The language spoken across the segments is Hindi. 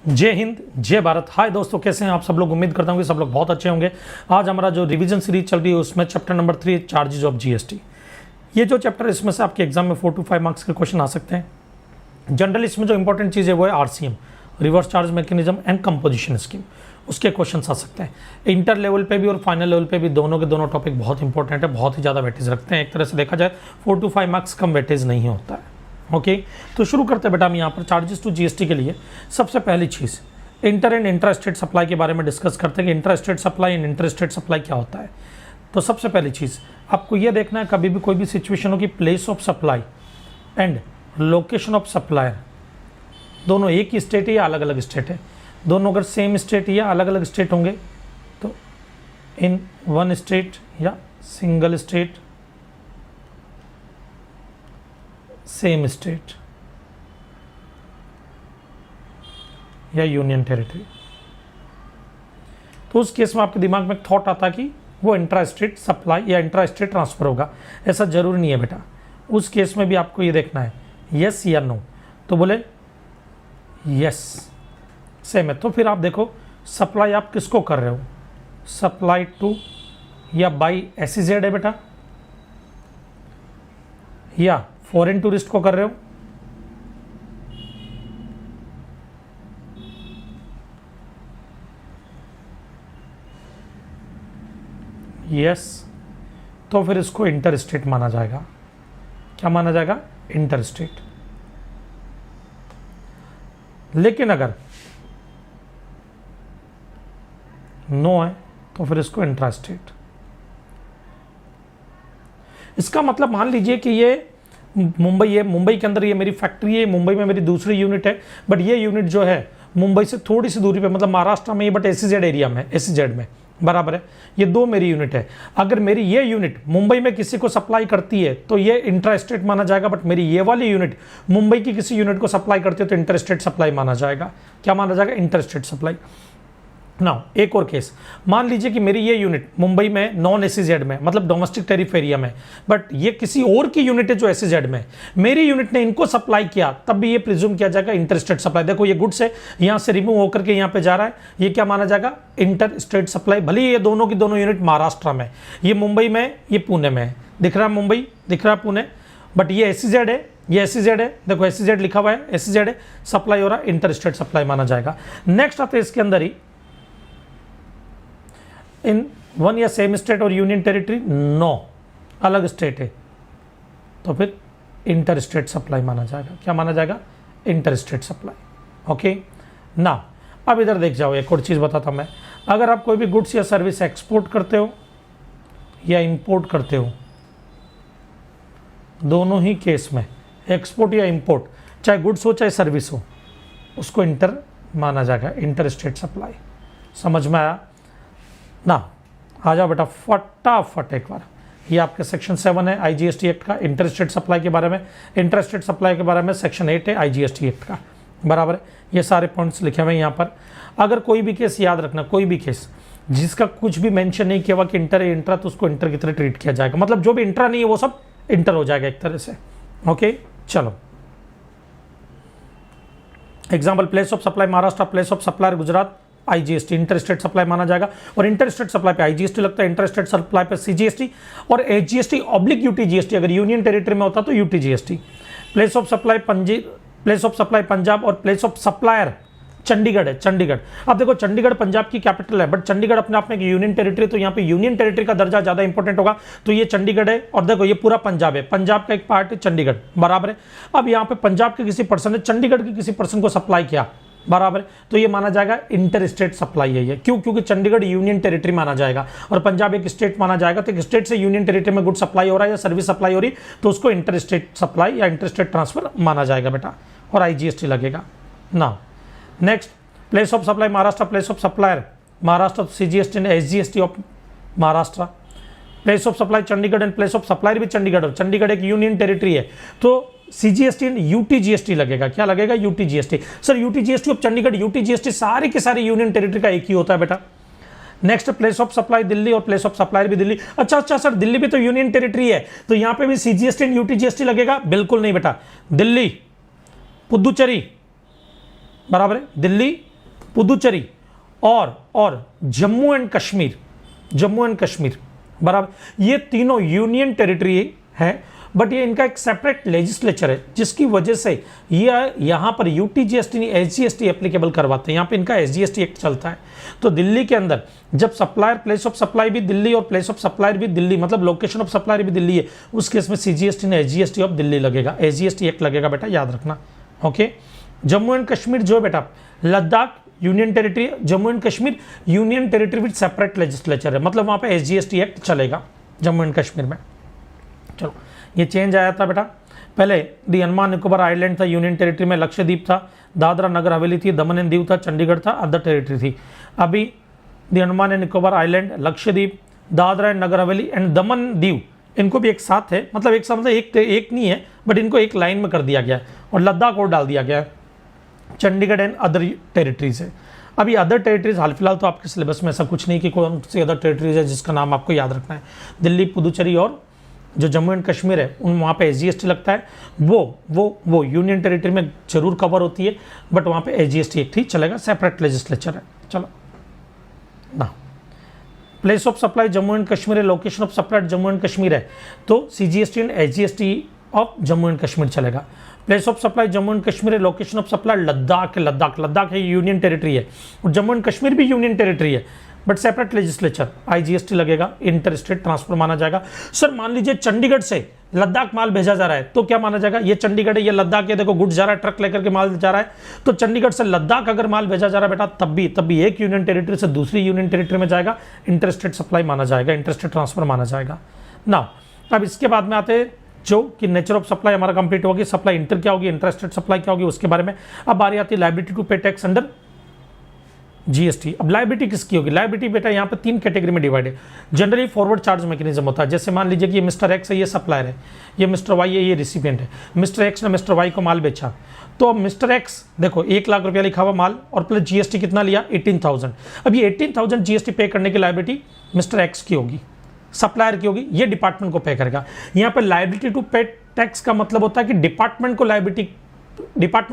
जय हिंद, जय भारत। हाय दोस्तों, कैसे हैं आप सब लोग। उम्मीद करता हूं कि सब लोग बहुत अच्छे होंगे। आज हमारा जो रिवीजन सीरीज चल रही है उसमें chapter number 3 charges of GST. ये जो चैप्टर है इसमें से आपके एग्जाम में 4 to 5 मार्क्स के क्वेश्चन आ सकते हैं। जनरली इसमें जो इंपॉर्टेंट चीज़ है वो है RCM, reverse charge mechanism and composition scheme, उसके क्वेश्चन आ सकते हैं। इंटर लेवल पे भी और फाइनल लेवल पे भी दोनों के दोनों टॉपिक बहुत इंपॉर्टेंट है, बहुत ही ज़्यादा वेटेज रखते हैं। एक तरह से देखा जाए 4 to 5 मार्क्स कम वेटेज नहीं होता है। ओके, तो शुरू करते हैं बेटा हम यहाँ पर चार्जेस टू जीएसटी के लिए। सबसे पहली चीज़ inter and intra state supply के बारे में डिस्कस करते हैं कि intra state supply and inter state supply क्या होता है। तो सबसे पहली चीज़ आपको ये देखना है, कभी भी कोई भी सिचुएशन हो कि place of supply and location of supplier दोनों एक ही स्टेट है या अलग अलग स्टेट है। दोनों अगर सेम स्टेट या अलग अलग स्टेट होंगे तो इन वन स्टेट या सिंगल स्टेट, सेम स्टेट या यूनियन टेरिटरी, तो उस केस में आपके दिमाग में थॉट आता है कि वो इंट्रा स्टेट सप्लाई या इंट्रा स्टेट ट्रांसफर होगा। ऐसा जरूरी नहीं है बेटा, उस केस में भी आपको ये देखना है यस या नो। तो बोले यस सेम है, तो फिर आप देखो सप्लाई आप किसको कर रहे हो, सप्लाई टू या बाई एसईजेड है बेटा, या फॉरेन टूरिस्ट को कर रहे हो, यस तो फिर इसको इंटर स्टेट माना जाएगा। क्या माना जाएगा? Inter state. लेकिन अगर नो है तो फिर इसको इंट्रा स्टेट। इसका मतलब मान लीजिए कि ये मुंबई है, मुंबई के अंदर ये मेरी फैक्ट्री है, मुंबई में मेरी दूसरी यूनिट है, बट ये यूनिट जो है मुंबई से थोड़ी सी दूरी पे, मतलब महाराष्ट्र में, बट एसईजेड एरिया में, एसईजेड में, बराबर है। ये दो मेरी यूनिट है। अगर मेरी ये यूनिट मुंबई में किसी को सप्लाई करती है तो ये इंट्रा स्टेट माना जाएगा, बट मेरी ये वाली यूनिट मुंबई की किसी यूनिट को सप्लाई करती है तो इंटर स्टेट सप्लाई माना जाएगा। क्या माना जाएगा? Inter state supply. नाउ एक और केस, मान लीजिए कि मेरी ये यूनिट मुंबई में नॉन एसईजेड में, मतलब डोमेस्टिक टेरिफ एरिया में, बट ये किसी और की यूनिट है जो एसईजेड में, मेरी यूनिट ने इनको सप्लाई किया, तब भी ये प्रिज्यूम किया जाएगा इंटर स्टेट सप्लाई। देखो ये गुड्स है, यहां से रिमूव होकर के यहां पे जा रहा है, ये क्या माना जाएगा? Inter state supply. भले ये दोनों की दोनों यूनिट महाराष्ट्र में, ये मुंबई में, ये पुणे में है। दिख रहा है मुंबई, दिख रहा है पुणे, बट ये एसईजेड है, ये एसईजेड है। देखो एसईजेड लिखा हुआ है, एसईजेड है, सप्लाई हो रहा है, इंटर स्टेट सप्लाई माना जाएगा। नेक्स्ट आते हैं इसके अंदर ही इन वन या सेम स्टेट और यूनियन टेरिटरी, नो अलग स्टेट है तो फिर इंटर स्टेट सप्लाई माना जाएगा। क्या माना जाएगा? Inter state supply. ओके ना, अब इधर देख जाओ, एक और चीज बताता मैं। अगर आप कोई भी गुड्स या सर्विस एक्सपोर्ट करते हो या इंपोर्ट करते हो, दोनों ही केस में एक्सपोर्ट या इंपोर्ट, चाहे गुड्स हो चाहे सर्विस हो, उसको इंटर माना जाएगा, इंटर स्टेट सप्लाई। समझ में आया ना? आ जाओ बेटा फटाफट एक बार, ये आपके सेक्शन 7 है आईजीएसटी एक्ट का, इंटर स्टेट सप्लाई के बारे में। इंटर स्टेट सप्लाई के बारे में सेक्शन 8 है आईजीएसटी एक्ट का, बराबर है। ये सारे पॉइंट्स लिखे हुए हैं यहाँ पर। अगर कोई भी केस याद रखना, कोई भी केस जिसका कुछ भी मेंशन नहीं किया हुआ कि इंटर है इंट्रा, तो उसको इंटर की तरह ट्रीट किया जाएगा। मतलब जो भी इंट्रा नहीं है वो सब इंटर हो जाएगा एक तरह से। ओके चलो, example place of supply Maharashtra, place of supplier Gujarat, IGST inter state supply माना जाएगा। और इंटर स्टेट सप्लाई पे आईजीएसटी लगता है, इंटर स्टेट सप्लाई पे सीजीएसटी और एचजीएसटी ऑब्लिक यूटीजीएसटी। अगर यूनियन टेरिटरी में होता तो UTGST. Place of supply place of supply Punjab और प्लेस ऑफ सप्लायर चंडीगढ़ है, चंडीगढ़। अब देखो चंडीगढ़ पंजाब की कैपिटल है, बट चंडीगढ़ अपने आप में एक यूनियन टेरिटरी, तो यहाँ पे यूनियन टेरिटरी का दर्जा ज्यादा इंपॉर्टेंट होगा। तो ये चंडीगढ़ है और देखो ये पूरा पंजाब है, पंजाब का एक पार्ट है चंडीगढ़, बराबर है। अब यहाँ पे पंजाब के किसी पर्सन ने चंडीगढ़ के किसी पर्सन को सप्लाई किया, बराबर, तो ये माना जाएगा इंटर स्टेट सप्लाई है ये। क्यों? क्योंकि चंडीगढ़ यूनियन टेरिटरी माना जाएगा और पंजाब एक स्टेट माना जाएगा। तो एक स्टेट से यूनियन टेरिटरी में गुड सप्लाई हो रहा है या सर्विस सप्लाई हो रही, तो उसको इंटर स्टेट सप्लाई या इंटर स्टेट ट्रांसफर माना जाएगा बेटा, और आईजीएसटी लगेगा ना। Next place of supply Maharashtra, place of supplier Maharashtra, CGST and SGST of Maharashtra. Place of supply Chandigarh and place of supplier भी चंडीगढ़, और चंडीगढ़ एक यूनियन टेरिटरी है तो सीजीएसटी एंड यूटीजीएसटी लगेगा। क्या लगेगा? UTGST. Sir UTGST of Chandigarh, UTGST सारे के सारे यूनियन टेरिटरी का एक ही होता है बेटा। Next place of supply Delhi और प्लेस ऑफ सप्लायर भी दिल्ली। अच्छा सर दिल्ली भी तो यूनियन टेरिटरी है, तो यहां पे भी सीजीएसटी एंड यूटीजीएसटी लगेगा? बिल्कुल नहीं बेटा, दिल्ली पुदुचेरी बराबर है, दिल्ली पुदुचेरी और जम्मू एंड कश्मीर बराबर, ये तीनों यूनियन टेरिटरी है, बट ये इनका एक सेपरेट लेजिस्लेचर है, जिसकी वजह से ये यहाँ पर यूटीजीएसटी नहीं एसजीएसटी एप्लीकेबल करवाते हैं। यहाँ पे इनका एसजीएसटी एक्ट चलता है। तो दिल्ली के अंदर जब सप्लायर प्लेस ऑफ सप्लाई भी दिल्ली और प्लेस ऑफ सप्लायर भी दिल्ली, मतलब लोकेशन ऑफ सप्लायर भी दिल्ली है, उस केस में सीजीएसटी ने एसजीएसटी ऑफ दिल्ली लगेगा, एसजीएसटी एक्ट लगेगा बेटा, याद रखना। ओके, जम्मू एंड कश्मीर जो है बेटा, Ladakh union territory, Jammu and Kashmir union territory with separate legislature है, मतलब वहाँ पे एसजीएसटी एक्ट चलेगा जम्मू एंड कश्मीर में। चलो, ये चेंज आया था बेटा। पहले दी अंडमान निकोबार आइलैंड था यूनियन टेरिटरी में, लक्षद्वीप था, दादरा नगर हवेली थी, दमन एंड दीव था, चंडीगढ़ था, अदर टेरिटरी थी। अभी the Andaman and Nicobar island, Lakshadweep, Dadra and Nagar Haveli and Daman Diu, इनको भी एक साथ है, मतलब एक साथ, मतलब एक नहीं है, बट इनको एक लाइन में कर दिया गया है, और लद्दाख और डाल दिया गया है। चंडीगढ़ एंड अदर टेरिटरीज है। अभी अदर टेरिटरीज हाल फिलहाल तो आपके सिलेबस में ऐसा कुछ नहीं कि कौन सी अदर टेरिटरीज है जिसका नाम आपको याद रखना है। दिल्ली, पुदुचेरी और जो जम्मू एंड कश्मीर है, उन वहाँ पे एसजीएसटी लगता है, वो यूनियन टेरिटरी में जरूर कवर होती है, बट वहाँ पे एसजीएसटी एक्ट ही चलेगा, सेपरेट लेजिस्लेचर है। चलो ना, place of supply Jammu and Kashmir है, location of supply Jammu and Kashmir है, तो CGST and SGST of Jammu and Kashmir चलेगा। Place of supply Jammu and Kashmir है, लोकेशन ऑफ सप्लाई लद्दाख है, यूनियन टेरिटरी है, और जम्मू एंड कश्मीर भी यूनियन टेरिटरी है, बट सेपरेट लेजिस्लेचर, आईजीएसटी लगेगा, इंटर स्टेट ट्रांसफर माना जाएगा। सर मान लीजिए चंडीगढ़ से लद्दाख माल भेजा जा रहा है, तो क्या माना जाएगा? ये चंडीगढ़ है, ये लद्दाख है, देखो गुड्स जा रहा है, ट्रक लेकर के माल जा रहा है, तो चंडीगढ़ से लद्दाख अगर माल भेजा जा रहा है बेटा, तब भी एक यूनियन टेरिटरी से दूसरी यूनियन टेरिटरी में जाएगा, इंटर स्टेट सप्लाई माना जाएगा, इंटर स्टेट ट्रांसफर माना जाएगा ना। अब इसके बाद में आते हैं जो कि नेचर ऑफ सप्लाई हमारा कंप्लीट होगी, सप्लाई इंटर क्या होगी, इंटर स्टेट सप्लाई क्या होगी, उसके बारे में। अब बारी आती है लायबिलिटी टू पे टैक्स अंडर जीएसटी। अब लायबिलिटी किसकी होगी? लायबिलिटी बेटा यहाँ पे 3 कैटेगरी में डिवाइड है। जनरली फॉरवर्ड चार्ज मैकेनिज्म होता है, जैसे मान लीजिए कि ये मिस्टर एक्स है, ये सप्लायर है, ये मिस्टर वाई है, ये रिसिपिएंट है। मिस्टर एक्स ने मिस्टर वाई को माल बेचा, तो मिस्टर एक्स देखो 1 लाख रुपया लिखा हुआ माल, और प्लस जीएसटी कितना लिया? 18,000। अब ये 18,000 जीएसटी पे करने की लायबिलिटी मिस्टर एक्स की होगी, सप्लायर की होगी, ये डिपार्टमेंट को पे करेगा। यहाँ पे लायबिलिटी टू पे टैक्स का मतलब होता है कि डिपार्टमेंट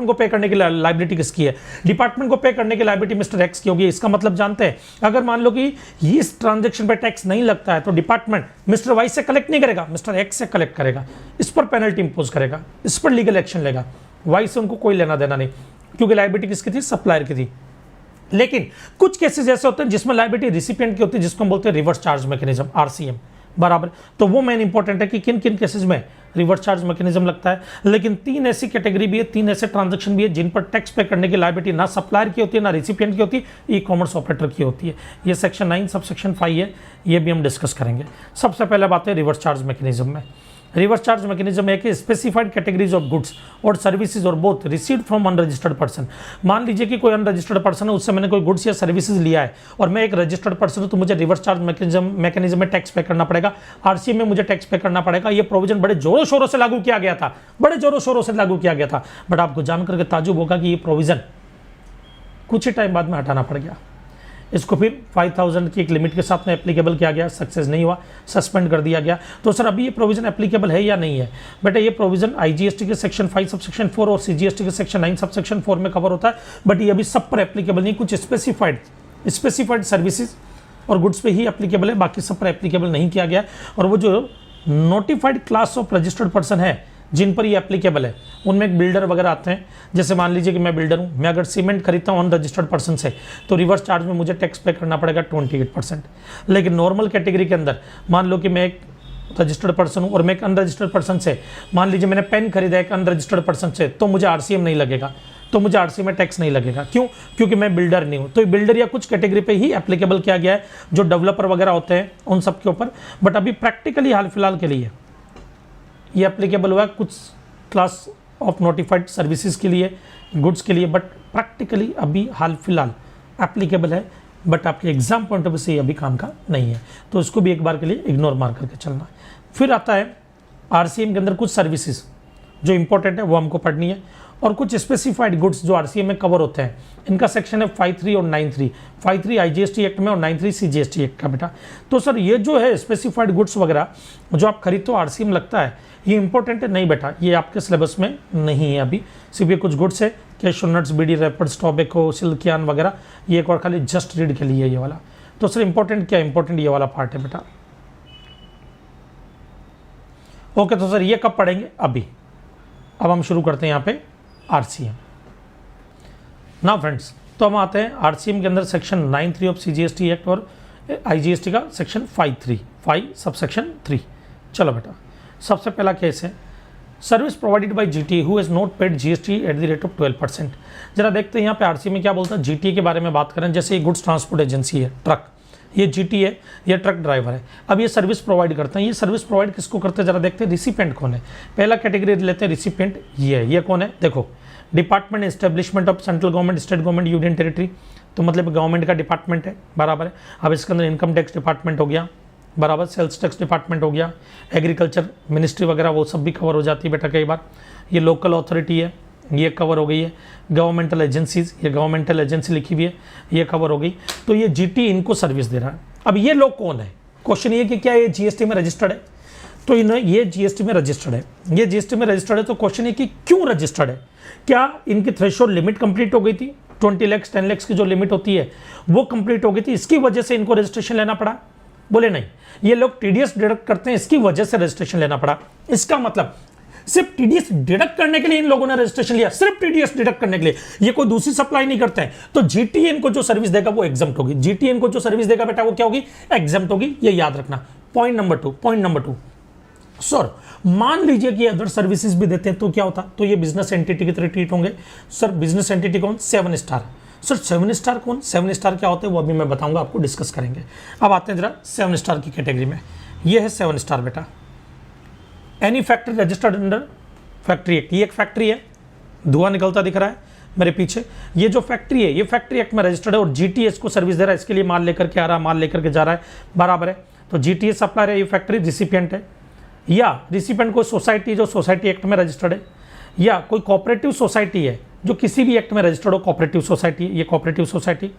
को पे करने की लायबिलिटी किसकी है? डिपार्टमेंट को पे करने की लायबिलिटी मिस्टर एक्स की होगी। इसका मतलब जानते हैं, अगर मान लो कि इस ट्रांजैक्शन पे टैक्स नहीं लगता है, तो डिपार्टमेंट मिस्टर वाई से कलेक्ट नहीं करेगा, मिस्टर एक्स से कलेक्ट करेगा, इस पर पेनल्टी इंपोज करेगा, इस पर लीगल एक्शन लेगा। वाई से उनको कोई लेना देना नहीं, क्योंकि लायबिलिटी किसकी थी? सप्लायर की थी। लेकिन कुछ केसेस ऐसे होते हैं जिसमें लायबिलिटी रिसिपिएंट की होती है, जिसको हम बोलते हैं रिवर्स चार्ज मैकेनिज्म, आरसीएम बराबर। तो वो मेन इंपॉर्टेंट है कि किन किन केसेस में रिवर्स चार्ज मैकेनिज्म लगता है। लेकिन 3 ऐसी कैटेगरी भी है, 3 ऐसे ट्रांजैक्शन भी है जिन पर टैक्स पे करने की लायबिलिटी ना सप्लायर की होती है, ना रिसिपिएंट की होती है, ई कॉमर्स ऑपरेटर की होती है। ये सेक्शन 9 सब सेक्शन 5 है, ये भी हम डिस्कस करेंगे। सबसे पहले बात है रिवर्स चार्ज मैकेनिज्म में। रिवर्स चार्ज मैकेनिज्म है कि स्पेसिफाइड कैटेगरीज ऑफ गुड्स और सर्विसेज और both received from unregistered person. मान लीजिए कि कोई अनरजिस्टर्ड पर्सन है, उससे मैंने कोई गुड्स या सर्विसेज लिया है, और मैं एक रजिस्टर्ड पर्सन हूं, तो मुझे रिवर्स चार्ज मैकेनिज्म में टैक्स पे करना पड़ेगा, आरसीएम में मुझे टैक्स पे करना पड़ेगा। ये प्रोविजन बड़े जोरों शोरों से लागू किया गया था, बट आपको जानकर के ताजुब होगा कि ये प्रोविजन कुछ ही टाइम बाद में हटाना पड़ गया। इसको फिर 5,000 की एक लिमिट के साथ में एप्लीकेबल किया गया, सक्सेस नहीं हुआ, सस्पेंड कर दिया गया। तो सर अभी ये प्रोविजन एप्लीकेबल है या नहीं है? बेटा ये प्रोविजन आईजीएसटी के सेक्शन 5 सब सेक्शन 4 और सीजीएसटी के सेक्शन 9 सब सेक्शन 4 में कवर होता है, बट ये अभी सब पर एप्लीकेबल नहीं। कुछ स्पेसिफाइड सर्विसेज और गुड्स पे ही एप्लीकेबल है, बाकी सब पर एप्लीकेबल नहीं किया गया। और वो जो notified class of registered person है जिन पर ये एप्लीकेबल है, उनमें एक बिल्डर वगैरह आते हैं। जैसे मान लीजिए कि मैं बिल्डर हूँ, मैं अगर सीमेंट खरीदता हूँ अनरजिस्टर्ड पर्सन से, तो रिवर्स चार्ज में मुझे टैक्स पे करना पड़ेगा 28%। लेकिन नॉर्मल कैटेगरी के अंदर मान लो कि मैं एक रजिस्टर्ड पर्सन हूँ और मैं एक अनरजिस्टर्ड पर्सन से, मान लीजिए मैंने पेन खरीदा एक अनरजिस्टर्ड पर्सन से, तो मुझे आरसीएम नहीं लगेगा, तो मुझे आरसीएम में टैक्स नहीं लगेगा। क्यों? क्योंकि मैं बिल्डर नहीं हूँ। तो बिल्डर या कुछ कैटेगरी पे ही एप्लीकेबल किया गया है, जो डेवलपर वगैरह होते हैं उन सब के ऊपर। बट अभी प्रैक्टिकली हाल फिलहाल के लिए ये एप्लीकेबल हुआ है कुछ क्लास ऑफ नोटिफाइड सर्विसेज के लिए, गुड्स के लिए, बट प्रैक्टिकली अभी हाल फिलहाल एप्लीकेबल है, बट आपके एग्जाम पॉइंट ऑफ व्यू से अभी काम का नहीं है। तो इसको भी एक बार के लिए इग्नोर मार करके चलना है। फिर आता है आरसीएम के अंदर कुछ सर्विसेज जो इंपॉर्टेंट है, वो हमको पढ़नी है। और कुछ स्पेसिफाइड गुड्स जो आरसीएम में कवर होते हैं, इनका सेक्शन है 53 और 93। 53 आईजीएसटी एक्ट में और 93 सीजीएसटी एक्ट का बेटा। तो सर ये जो है स्पेसिफाइड गुड्स वगैरह जो आप खरीदते हो आरसीएम लगता है, ये इंपॉर्टेंट है नहीं बेटा, ये आपके सिलेबस में नहीं है अभी। सिर्फ ये कुछ गुड्स है, कैशू नट्स, बीड़ी रैपर्स, टॉबैको, सिल्कियान वगैरह, ये एक और खाली जस्ट रीड के लिए ये वाला। तो सर इंपॉर्टेंट क्या, इंपॉर्टेंट ये वाला पार्ट है बेटा। ओके, तो सर ये कब पढ़ेंगे, अभी। अब हम शुरू करते हैं यहाँ पे आरसीएम। ना फ्रेंड्स, तो हम आते हैं आरसीएम के अंदर सेक्शन 93 ऑफ सीजीएसटी एक्ट और आईजीएसटी का सेक्शन 5 सब सेक्शन 3। चलो बेटा, सबसे पहला केस है service provided bye GTA who has not paid GST at the rate of 12%। जरा देखते हैं यहाँ पे आरसीएम में क्या बोलता है। जीटीए के बारे में बात करें, जैसे ये गुड्स ट्रांसपोर्ट एजेंसी है, ट्रक, ये जीटी है, ये ट्रक ड्राइवर है। अब ये सर्विस प्रोवाइड करते हैं। ये सर्विस प्रोवाइड किसको करते हैं, जरा देखते हैं रिसिपेंट कौन है। पहला कैटेगरी लेते हैं रिसिपेंट, ये कौन है, देखो department establishment of central government, state government, union territory, तो मतलब गवर्नमेंट का डिपार्टमेंट है, बराबर है। अब इसके अंदर इनकम टैक्स डिपार्टमेंट हो गया, बराबर, सेल्स टैक्स डिपार्टमेंट हो गया, एग्रीकल्चर मिनिस्ट्री वगैरह वो सब भी कवर हो जाती है बेटा कई बार। ये लोकल अथॉरिटी है, ये कवर हो गई है। गवर्नमेंटल एजेंसीज, ये गवर्नमेंटल एजेंसी लिखी हुई है, ये कवर हो गई। तो ये जीटी इनको सर्विस दे रहा है। अब ये लोग कौन है, क्वेश्चन ये कि क्या ये जीएसटी में रजिस्टर्ड है, तो ये जीएसटी में रजिस्टर्ड है। ये जीएसटी में रजिस्टर्ड है, तो क्वेश्चन है कि क्यों रजिस्टर्ड है। क्या इनकी थ्रेशोल्ड लिमिट कंप्लीट हो गई थी, 20 लाख 10 लाख की जो लिमिट होती है वो कंप्लीट हो गई थी, इसकी वजह से इनको रजिस्ट्रेशन लेना पड़ा। बोले नहीं, ये लोग टीडीएस डिडक्ट करते हैं, इसकी वजह से रजिस्ट्रेशन लेना पड़ा। इसका मतलब सिर्फ टीडीएस डिडक्ट करने के लिए इन लोगों ने रजिस्ट्रेशन लिया, सिर्फ टीडीएस डिडक्ट करने के लिए, ये कोई दूसरी सप्लाई नहीं करते हैं। तो जीटीए इनको जो सर्विस देगा वो एग्जम्प्ट होगी। जीटीए इनको जो सर्विस देगा बेटा वो क्या होगी, एग्जम्प्ट होगी, ये याद रखना। पॉइंट नंबर 2, सर मान लीजिए कि अदर सर्विसेज भी देते हैं तो क्या होता, तो ये बिजनेस एंटिटी की तरह ट्रीट होंगे। सर बिजनेस एंटिटी कौन, 7 स्टार। सर 7 स्टार कौन, 7 स्टार क्या होते हैं वो अभी मैं बताऊंगा आपको, डिस्कस करेंगे। अब आते हैं जरा 7 स्टार की कैटेगरी में। ये है 7 स्टार बेटा, any factory registered under factory act. ये एक फैक्ट्री है, धुआं निकलता दिख रहा है मेरे पीछे, ये जो फैक्ट्री है ये फैक्ट्री एक्ट में रजिस्टर्ड है और जीटीएस को सर्विस दे रहा है, इसके लिए माल लेकर के आ रहा है, माल लेकर के जा रहा है, बराबर है। तो जीटीएस सप्लायर है, ये फैक्ट्री रिसिपिएंट है, या रिसिपिएंट कोई सोसाइटी जो सोसाइटी एक्ट में रजिस्टर्ड है, या कोई कोऑपरेटिव सोसाइटी है जो किसी भी एक्ट में रजिस्टर्ड हो, कोऑपरेटिव सोसाइटी, ये कोऑपरेटिव सोसाइटी।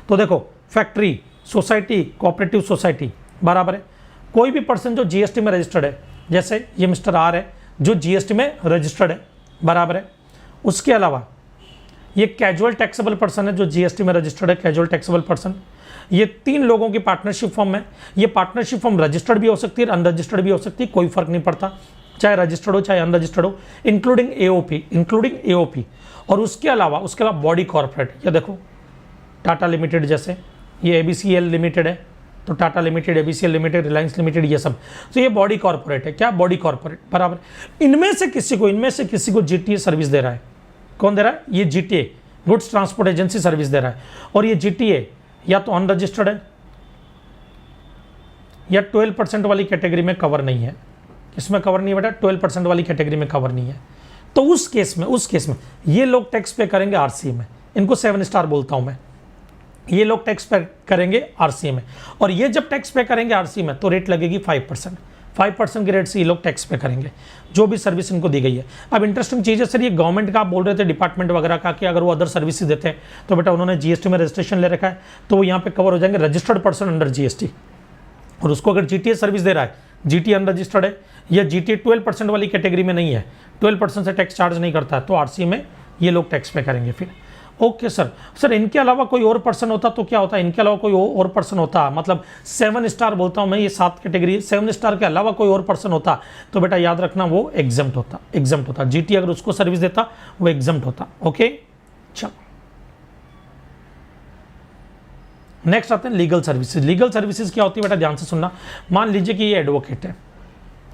तो देखो फैक्ट्री, सोसाइटी, कोऑपरेटिव सोसाइटी, बराबर है। कोई भी पर्सन जो जीएसटी में रजिस्टर्ड है, जैसे ये मिस्टर आर है जो जीएसटी में रजिस्टर्ड है, बराबर है। उसके अलावा ये कैजुअल टैक्सेबल पर्सन है जो जीएसटी में रजिस्टर्ड है, कैजुअल टैक्सेबल पर्सन। ये 3 लोगों की पार्टनरशिप फॉर्म है। ये पार्टनरशिप फॉर्म रजिस्टर्ड भी हो सकती है, अनरजिस्टर्ड भी हो सकती है, कोई फर्क नहीं पड़ता, चाहे रजिस्टर्ड हो चाहे अनरजिस्टर्ड हो, इंक्लूडिंग एओपी। और उसके अलावा बॉडी कॉर्पोरेट, ये देखो टाटा लिमिटेड, जैसे ये एबीसीएल लिमिटेड है तो Tata limited, ABCL limited, Reliance limited, ये सब, तो ये बॉडी कॉर्पोरेट है। क्या, बॉडी कॉर्पोरेट, बराबर। इनमें से किसी को जीटीए सर्विस दे रहा है। कौन दे रहा है, ये GTA, goods transport agency service दे रहा है। और ये जीटीए या तो अनरजिस्टर्ड है या 12% वाली कैटेगरी में कवर नहीं है। इसमें कवर नहीं है बेटा, 12% वाली कैटेगरी में कवर नहीं है। तो उस केस में ये लोग टैक्स पे करेंगे आरसीएम में, इनको 7 स्टार बोलता हूं मैं। ये लोग टैक्स पे करेंगे आरसीएम में, और ये जब टैक्स पे करेंगे आरसीएम में तो रेट लगेगी 5% के रेट से ये लोग टैक्स पे करेंगे जो भी सर्विस इनको दी गई है। अब इंटरेस्टिंग चीज़ है सर, ये गवर्नमेंट का आप बोल रहे थे, डिपार्टमेंट वगैरह का, कि अगर वो अदर सर्विसेज देते हैं तो बेटा उन्होंने जीएसटी में रजिस्ट्रेशन ले रखा है तो वो यहाँ पे कवर हो जाएंगे, रजिस्टर्ड पर्सन अंडर जीएसटी। और उसको अगर जीटीए सर्विस दे रहा है, जीटी अनरजिस्टर्ड है या जीटी 12% वाली कैटेगरी में नहीं है, 12% से टैक्स चार्ज नहीं करता है, तो आरसीएम में ये लोग टैक्स पे करेंगे फिर। ओके सर इनके अलावा कोई और पर्सन होता तो क्या होता, इनके अलावा कोई और पर्सन होता, मतलब 7 स्टार बोलता हूं मैं, ये 7 कैटेगरी, 7 स्टार के अलावा कोई और पर्सन होता तो बेटा याद रखना वो एग्जम्प्ट होता। जीटी अगर उसको सर्विस देता वो एग्जम्प्ट होता। ओके, चलो नेक्स्ट आते हैं लीगल सर्विसेज। लीगल सर्विसेज क्या होती है बेटा, ध्यान से सुनना। मान लीजिए कि ये एडवोकेट है,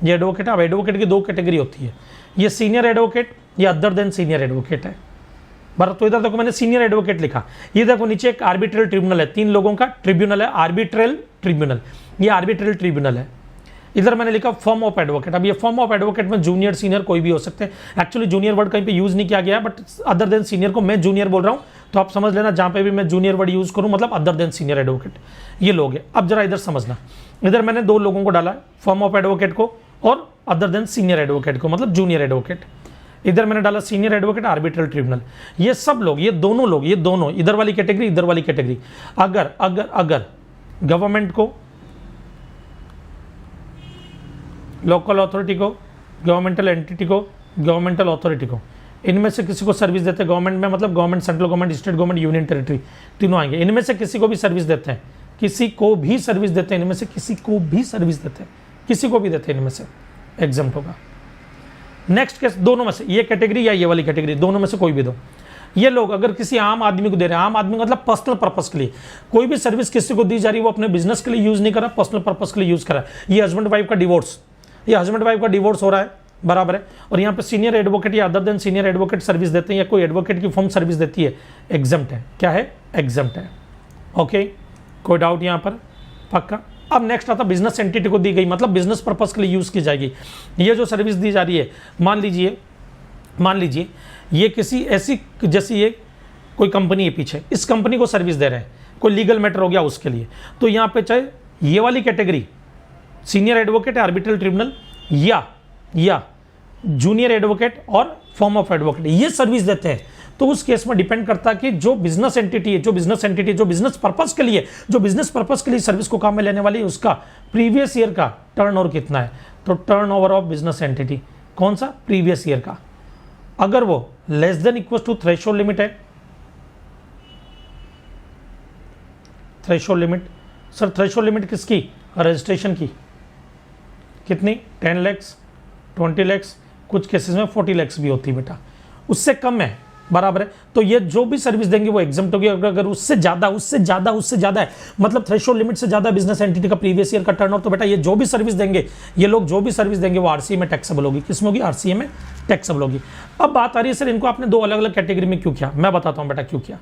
ये एडवोकेट है। अब एडवोकेट की 2 कैटेगरी होती है, ये सीनियर एडवोकेट या अदर देन सीनियर एडवोकेट है। बराबर, तो इधर देखो मैंने सीनियर एडवोकेट लिखा, ये देखो नीचे एक आर्बिट्रल ट्रिब्यूनल है, 3 लोगों का ट्रिब्यूनल है, आर्बिट्रल ट्रिब्यूनल, ये आर्बिट्रल ट्रिब्यूनल है। इधर मैंने लिखा फॉर्म ऑफ एडवोकेट। अब ये फॉर्म ऑफ एडवोकेट में जूनियर सीनियर कोई भी हो सकते हैं। एक्चुअली जूनियर वर्ड कहीं पे यूज नहीं किया गया है, बट अदर देन सीनियर को मैं जूनियर बोल रहा हूँ, तो आप समझ लेना जहां पे भी मैं जूनियर वर्ड यूज करूं मतलब अदर देन सीनियर एडवोकेट, ये लोग हैं। अब जरा इधर समझना, इधर मैंने 2 लोगों को डाला है, फॉर्म ऑफ एडवोकेट को और अदर देन सीनियर एडवोकेट को, मतलब जूनियर एडवोकेट। इधर मैंने डाला सीनियर एडवोकेट आर्बिट्रल ट्रिब्यूनल। ये सब लोग, ये दोनों इधर वाली कैटेगरी, इधर वाली कैटेगरी, अगर गवर्नमेंट को, लोकल अथॉरिटी को, गवर्नमेंटल एंटिटी को, गवर्नमेंटल अथॉरिटी को, इनमें से किसी को सर्विस देते हैं, गवर्नमेंट में मतलब government, central government, state government, union territory, तीनों आएंगे, इनमें से किसी को भी सर्विस देते हैं, किसी को भी सर्विस देते हैं, इनमें से किसी को भी सर्विस देते हैं, किसी को भी देते हैं, इनमें से एग्जम्प्ट होगा। नेक्स्ट केस, दोनों में से, ये कैटेगरी या ये वाली कैटेगरी, दोनों में से कोई भी दो। ये लोग अगर किसी आम आदमी को दे रहे हैं, आम आदमी मतलब पर्सनल पर्पस के लिए, कोई भी सर्विस किसी को दी जा रही है वो अपने बिजनेस के लिए यूज नहीं कर रहा, पर्सनल पर्पस के लिए यूज कर रहा है। ये हस्बैंड वाइफ का डिवोर्स, ये हस्बैंड वाइफ का डिवोर्स हो रहा है, बराबर है, और यहाँ पे सीनियर एडवोकेट या other than senior advocate service देते हैं, या कोई एडवोकेट की फर्म सर्विस देती है, एग्जम्प्ट है। क्या है? एग्जम्प्ट है। ओके, कोई डाउट यहाँ पर? पक्का। अब नेक्स्ट आता बिजनेस एंटिटी को दी गई, मतलब बिजनेस पर्पस के लिए यूज की जाएगी। ये जो सर्विस दी जा रही है, मान लीजिए ये किसी ऐसी, जैसी ये कोई कंपनी है पीछे, इस कंपनी को सर्विस दे रहे हैं, कोई लीगल मैटर हो गया उसके लिए, तो यहाँ पे चाहे ये वाली category senior advocate arbitral tribunal या जूनियर एडवोकेट और फॉर्म ऑफ एडवोकेट ये सर्विस देते हैं, तो उस केस में डिपेंड करता है कि जो बिजनेस एंटिटी है, जो बिजनेस पर्पस के लिए सर्विस को काम में लेने वाली है, उसका प्रीवियस ईयर का टर्नओवर कितना है। तो टर्नओवर ऑफ बिजनेस एंटिटी कौन सा? प्रीवियस ईयर का। अगर वो less than equal to threshold limit है, threshold limit, sir threshold limit किसकी? रजिस्ट्रेशन की। कितनी? 10 लाख, 20 लाख, कुछ केसेस में 40 लाख भी होती है बेटा, उससे कम है, बराबर है। तो ये जो भी सर्विस देंगे वो एग्जम्प्ट होगी। अगर उससे ज्यादा है, मतलब थ्रेशोल्ड लिमिट से ज्यादा बिजनेस एंटिटी का प्रीवियस ईयर का टर्नओवर, तो बेटा ये जो भी सर्विस देंगे, ये लोग जो भी सर्विस देंगे वो आरसीए में टैक्सेबल होगी। किसमें होगी? आरसीए में टैक्सेबल होगी। अब बात आ रही है सर इनको आपने दो अलग अलग कैटेगरी में क्यों किया? मैं बताता हूं बेटा क्यों किया।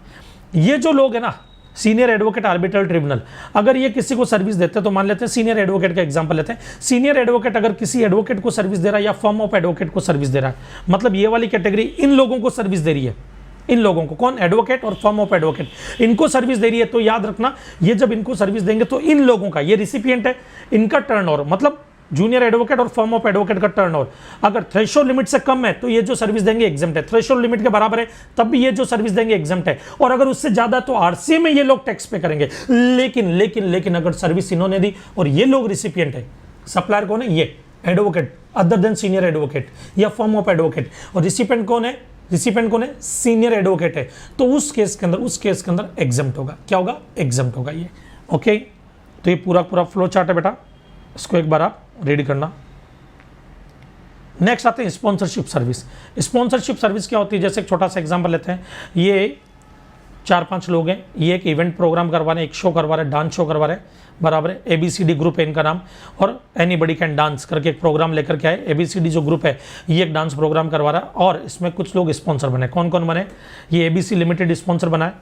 ये जो लोग है ना, सीनियर एडवोकेट आर्बिट्रल ट्रिब्यूनल, अगर ये किसी को सर्विस देते हैं, तो मान लेते हैं सीनियर एडवोकेट का एग्जांपल लेते हैं। सीनियर एडवोकेट अगर किसी एडवोकेट को सर्विस दे रहा है या फर्म ऑफ एडवोकेट को सर्विस दे रहा है, मतलब ये वाली कैटेगरी इन लोगों को सर्विस दे रही है, इन लोगों को, कौन? एडवोकेट और फर्म ऑफ एडवोकेट, इनको सर्विस दे रही है। तो याद रखना, ये जब इनको सर्विस देंगे तो इन लोगों का, ये रिसिपिएंट है, इनका टर्नओवर, मतलब जूनियर एडवोकेट और फर्म ऑफ एडवोकेट का टर्नओवर अगर थ्रेशोल्ड लिमिट से कम है, तो ये जो सर्विस देंगे एग्जम्प्ट है। थ्रेशोल्ड लिमिट के बराबर है तब भी ये जो सर्विस देंगे एग्जम्प्ट है, और अगर उससे ज्यादा तो आरसीए में ये लोग टैक्स पे करेंगे। लेकिन अगर सर्विस इन्होंने दी और ये लोग रिसिपिएंट है, सप्लायर कौन है? ये advocate other than senior advocate या फर्म ऑफ एडवोकेट, और रिसिपिएंट कौन है? सीनियर एडवोकेट है, तो उस केस के अंदर एग्जम्प्ट होगा। क्या होगा? एग्जम्प्ट होगा ये। ओके, तो ये पूरा फ्लो चार्ट है बेटा, इसको एक बार आप रेडी करना। नेक्स्ट आते हैं स्पॉन्सरशिप सर्विस। स्पॉन्सरशिप सर्विस क्या होती है? जैसे एक छोटा सा एग्जांपल लेते हैं, ये 4-5 लोग हैं, ये एक इवेंट प्रोग्राम करवा रहे हैं, एक शो करवा रहे हैं, डांस शो करवा रहे हैं, बराबर है। ABCD ग्रुप है इनका नाम, और एनीबडी कैन डांस करके एक प्रोग्राम लेकर के आए। ABCD जो ग्रुप है ये एक डांस प्रोग्राम करवा रहा है, और इसमें कुछ लोग स्पॉन्सर बने। कौन कौन बने? ये ABC लिमिटेड स्पॉन्सर बनाए,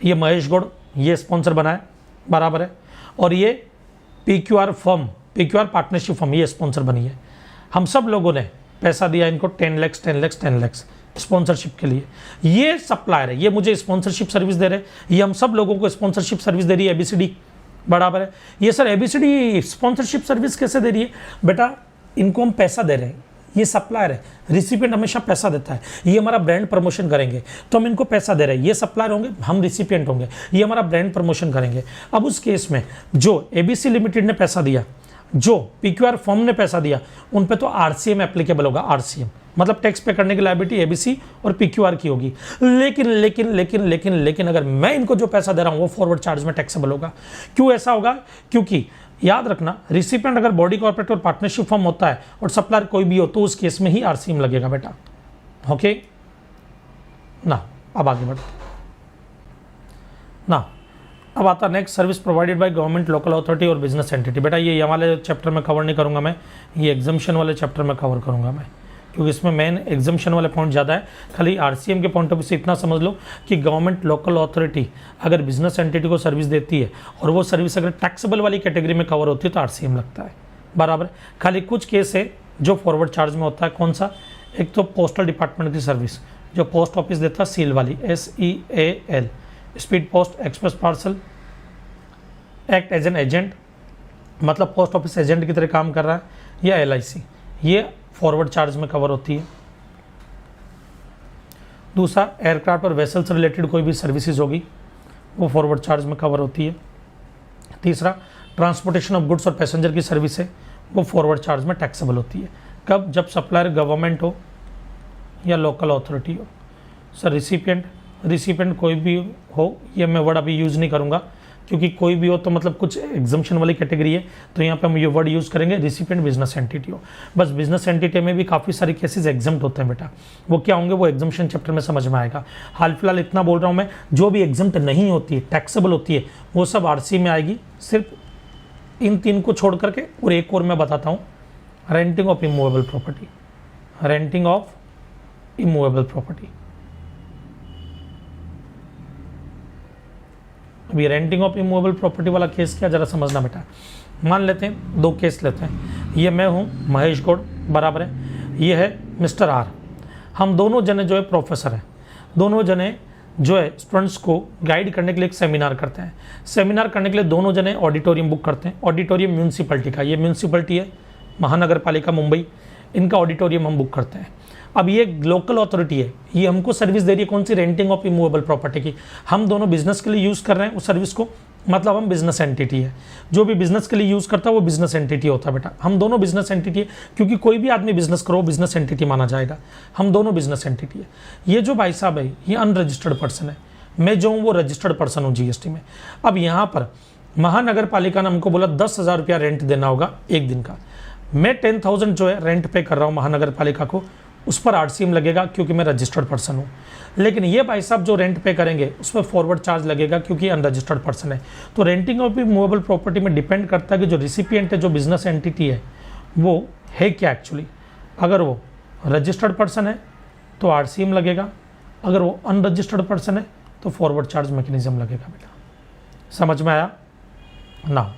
ये महेश गौड़ ये स्पॉन्सर बनाए, बराबर है, और ये PQR पार्टनरशिप फर्म ये स्पॉन्सर बनी है। हम सब लोगों ने पैसा दिया इनको 10 लाख स्पॉन्सरशिप के लिए। ये सप्लायर है, ये मुझे स्पॉन्सरशिप सर्विस दे रहे हैं, ये हम सब लोगों को स्पॉन्सरशिप सर्विस दे रही है ABCD, बराबर है। ये सर ABCD स्पॉन्सरशिप सर्विस कैसे दे रही है? बेटा इनको हम पैसा दे रहे हैं, ये सप्लायर है, रिसिपिएंट हमेशा पैसा देता है। ये हमारा ब्रांड प्रमोशन करेंगे तो हम इनको पैसा दे रहे हैं, ये सप्लायर होंगे, हम रिसिपिएंट होंगे, ये हमारा ब्रांड प्रमोशन करेंगे। अब उस केस में जो ABC लिमिटेड ने पैसा दिया, जो PQR फर्म ने पैसा दिया, उन पे तो RCM एप्लीकेबल होगा। RCM मतलब टैक्स पे करने की लायबिलिटी ABC और PQR की होगी। लेकिन अगर मैं इनको जो पैसा दे रहा हूं वो फॉरवर्ड चार्ज में टैक्सेबल होगा। क्यों ऐसा होगा? क्योंकि याद रखना, रिसिपिएंट अगर बॉडी कॉर्पोरेट और पार्टनरशिप फर्म होता है और सप्लायर कोई भी हो, तो उस केस में ही RCM लगेगा बेटा। ओके ना, अब आगे बढ़ो ना। अब आता next, service provided by government, local authority और बिजनेस एंटिटी। बेटा ये वाले चैप्टर में कवर नहीं करूंगा मैं, ये एग्जम्पशन वाले चैप्टर में कवर करूंगा मैं, क्योंकि इसमें मेन एग्जम्पशन वाले पॉइंट ज़्यादा है। खाली RCM के पॉइंट ऑफ व्यू से इतना समझ लो कि गवर्नमेंट लोकल अथॉरिटी अगर बिजनेस एंटिटी को सर्विस देती है और वो सर्विस अगर टैक्सेबल वाली कैटेगरी में कवर होती है तो RCM लगता है, बराबर। खाली कुछ केस है जो फॉरवर्ड चार्ज में होता है। कौन सा? एक तो पोस्टल डिपार्टमेंट की सर्विस जो पोस्ट ऑफिस देता है, सील वाली, SEAL, speed post, express parcel, act as an agent, मतलब पोस्ट ऑफिस एजेंट की तरह काम कर रहा है, या LIC, ये फॉरवर्ड चार्ज में कवर होती है। दूसरा एयरक्राफ्ट और वेसल से रिलेटेड कोई भी सर्विसेज होगी वो फॉरवर्ड चार्ज में कवर होती है। तीसरा ट्रांसपोर्टेशन ऑफ गुड्स और पैसेंजर की सर्विस है वो फॉरवर्ड चार्ज में टैक्सेबल होती है। कब? जब सप्लायर गवर्नमेंट हो या लोकल अथॉरिटी हो। सर रिसिपिएंट कोई भी हो, ये मैं वर्ड अभी यूज़ नहीं करूँगा क्योंकि कोई भी हो तो मतलब कुछ एग्जम्पशन वाली कैटेगरी है, तो यहाँ पे हम ये वर्ड यूज़ करेंगे रिसिपिएंट बिजनेस एंटिटी हो। बस बिजनेस एंटिटी में भी काफ़ी सारे केसेस एग्जम्प्ट होते हैं बेटा, वो क्या होंगे वो एग्जम्पशन चैप्टर में समझ में आएगा। हाल फिलहाल इतना बोल रहा हूँ मैं, जो भी एग्जम्प्ट नहीं होती है, टैक्सेबल होती है, वो सब आरसी में आएगी, सिर्फ इन 3 को छोड़ करके। और एक और मैं बताता हूँ, renting of immovable property, renting of immovable property. अभी रेंटिंग ऑफ इमूवेबल प्रॉपर्टी वाला केस क्या जरा समझना बेटा। मान लेते हैं 2 केस लेते हैं, ये मैं हूँ महेश गौड़ बराबर है, ये है मिस्टर आर। हम दोनों जने जो है प्रोफेसर हैं, दोनों जने जो है स्टूडेंट्स को गाइड करने के लिए एक सेमिनार करते हैं। सेमिनार करने के लिए दोनों जने ऑडिटोरियम बुक करते हैं। ऑडिटोरियम म्यूनसिपलिटी का, ये म्यूनसिपलिटी है महानगर पालिका मुंबई, इनका ऑडिटोरियम हम बुक करते हैं। अब ये लोकल अथॉरिटी है, ये हमको सर्विस दे रही है कौन सी? रेंटिंग ऑफ इमूवेबल प्रॉपर्टी की। हम दोनों बिजनेस के लिए यूज़ कर रहे हैं उस सर्विस को, मतलब हम बिजनेस एंटिटी है। जो भी बिजनेस के लिए यूज़ करता है वो बिजनेस एंटिटी होता है बेटा। हम दोनों बिजनेस एंटिटी है, क्योंकि कोई भी आदमी बिजनेस करो बिजनेस एंटिटी माना जाएगा। हम दोनों बिजनेस एंटिटी है। ये जो भाई साहब है ये अनरजिस्टर्ड पर्सन है, मैं जो हूँ वो रजिस्टर्ड पर्सन हूँ जीएसटी में। अब यहाँ पर महानगर पालिका ने हमको बोला 10,000 रुपया रेंट देना होगा एक दिन का। मैं 10,000 जो है रेंट पे कर रहा हूँ महानगर पालिका को, उस पर आरसीएम लगेगा क्योंकि मैं रजिस्टर्ड पर्सन हूँ। लेकिन ये भाई साहब जो रेंट पे करेंगे उस पर फॉरवर्ड चार्ज लगेगा क्योंकि अनरजिस्टर्ड पर्सन है। तो रेंटिंग ऑफ मूवेबल प्रॉपर्टी में डिपेंड करता है कि जो रिसिपिएंट है, जो बिजनेस एंटिटी है, वो है क्या एक्चुअली। अगर वो रजिस्टर्ड पर्सन है तो आरसीएम लगेगा, अगर वो अनरजिस्टर्ड पर्सन है तो फॉरवर्ड चार्ज मैकेनिज्म लगेगा बेटा। समझ में आया ना?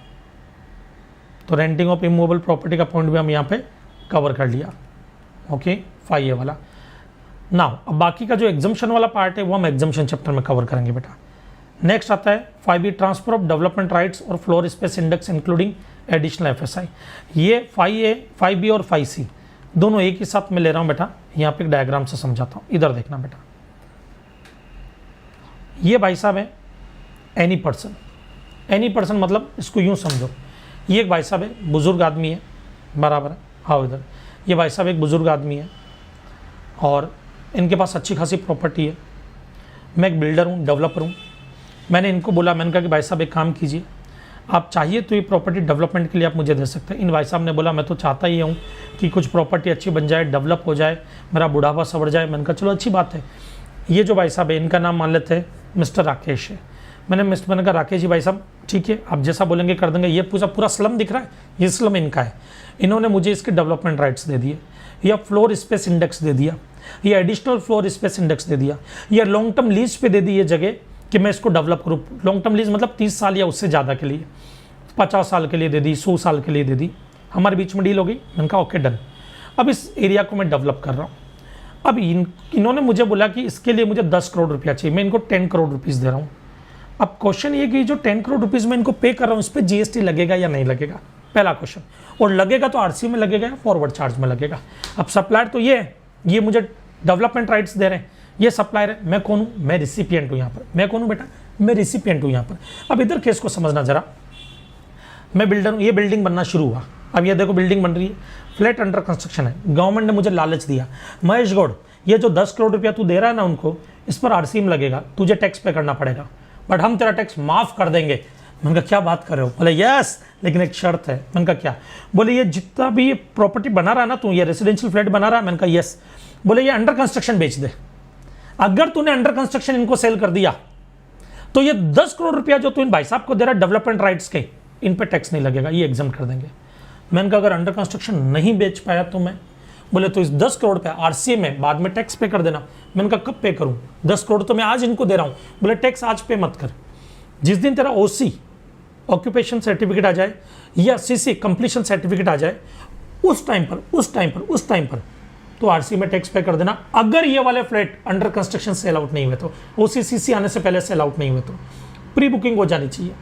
तो रेंटिंग ऑफ इमूवेबल प्रॉपर्टी का पॉइंट भी हम यहाँ पे कवर कर लिया। ओके 5A वाला। नाउ अब बाकी का जो एग्जम्पशन वाला पार्ट है वो हम एग्जम्पशन चैप्टर में कवर करेंगे बेटा। नेक्स्ट आता है 5B transfer of development rights और floor space index including additional FSI। ये 5A 5B और 5C दोनों एक ही साथ में ले रहा हूँ बेटा। यहाँ पे एक डायग्राम से समझाता हूँ, इधर देखना बेटा। ये भाई साहब है एनी पर्सन, मतलब इसको यूँ समझो, ये एक भाई साहब है बुजुर्ग आदमी है बराबर है। हाँ इधर ये भाई साहब एक बुजुर्ग आदमी है और इनके पास अच्छी खासी प्रॉपर्टी है। मैं एक बिल्डर हूँ, डेवलपर हूँ। मैंने इनको बोला, मैंने कहा कि भाई साहब एक काम कीजिए, आप चाहिए तो ये प्रॉपर्टी डेवलपमेंट के लिए आप मुझे दे सकते हैं। इन भाई साहब ने बोला मैं तो चाहता ही हूँ कि कुछ प्रॉपर्टी अच्छी बन जाए, डेवलप हो जाए, मेरा बुढ़ापा सवर जाए। मैंने कहा चलो अच्छी बात है। ये जो भाई साहब है इनका नाम मान लेते हैं मिस्टर राकेश है। मैंने कहा राकेश जी भाई साहब ठीक है, आप जैसा बोलेंगे कर देंगे। ये पूरा स्लम दिख रहा है, ये स्लम इनका है। इन्होंने मुझे इसके डेवलपमेंट राइट्स दे दिए, या फ्लोर स्पेस इंडेक्स दे दिया, या एडिशनल फ्लोर स्पेस इंडेक्स दे दिया, या लॉन्ग टर्म लीज पे दे दी ये जगह कि मैं इसको डेवलप करूँ। लॉन्ग टर्म लीज मतलब 30 साल या उससे ज़्यादा के लिए, 50 साल के लिए दे दी, 100 साल के लिए दे दी। हमारे बीच में डील हो गई। मैंने कहा ओके डन। अब इस एरिया को मैं डेवलप कर रहा हूँ। अब इन्होंने मुझे बोला कि इसके लिए मुझे 10 करोड़ रुपया चाहिए, मैं इनको 10 करोड़ रुपीज़ दे रहा हूँ। अब क्वेश्चन ये कि जो 10 करोड़ रुपीज़ में इनको पे कर रहा हूँ इस पर जीएसटी लगेगा या नहीं लगेगा, पहला क्वेश्चन। और लगेगा तो आरसी में लगेगा या फॉरवर्ड चार्ज में लगेगा। अब सप्लायर तो ये है, ये मुझे डेवलपमेंट राइट्स दे रहे हैं, ये सप्लायर है। मैं कौन हूँ? मैं रिसिपिएंट हूँ यहाँ पर। मैं कौन हूँ बेटा? मैं रिसिपिएंट हूँ यहाँ पर। अब इधर केस को समझना जरा। मैं बिल्डर हूँ, ये बिल्डिंग बनना शुरू हुआ। अब ये देखो बिल्डिंग बन रही है, फ्लैट अंडर कंस्ट्रक्शन है। गवर्नमेंट ने मुझे लालच दिया, महेश गौड़ ये जो 10 करोड़ रुपया तू दे रहा है ना उनको, इस पर आरसी में लगेगा, तुझे टैक्स पे करना पड़ेगा, बट हम तेरा टैक्स माफ कर देंगे। मैंने कहा क्या बात कर रहे हो? बोले यस, लेकिन एक शर्त है। मैंने कहा क्या? बोले ये जितना भी ये प्रॉपर्टी बना रहा है ना तू, ये रेसिडेंशियल फ्लैट बना रहा है। मैंने कहा यस। बोले ये अंडर कंस्ट्रक्शन बेच दे। अगर तूने अंडर कंस्ट्रक्शन इनको सेल कर दिया तो ये 10 करोड़ रुपया जो तू इन भाई साहब को दे रहा है डेवलपमेंट राइट्स के, इन पे टैक्स नहीं लगेगा, ये एग्जाम कर देंगे। मैंने कहा अगर अंडर कंस्ट्रक्शन नहीं बेच पाया तो मैं, बोले तो इस 10 करोड़ पे आरसीए में बाद में टैक्स पे कर देना। मैंने कहा कब पे करूं? 10 करोड़ तो मैं आज इनको दे रहा हूं। बोले टैक्स आज पे मत कर, जिस दिन तेरा ओसी ऑक्यूपेशन सर्टिफिकेट आ जाए या सीसी कंप्लीशन सर्टिफिकेट आ जाए, उस टाइम पर तो आरसी में टैक्स पे कर देना। अगर ये वाले flat under construction sell out नहीं हुए तो, ओसीसीसी आने से पहले सेल आउट नहीं हुए तो प्री बुकिंग हो जानी चाहिए।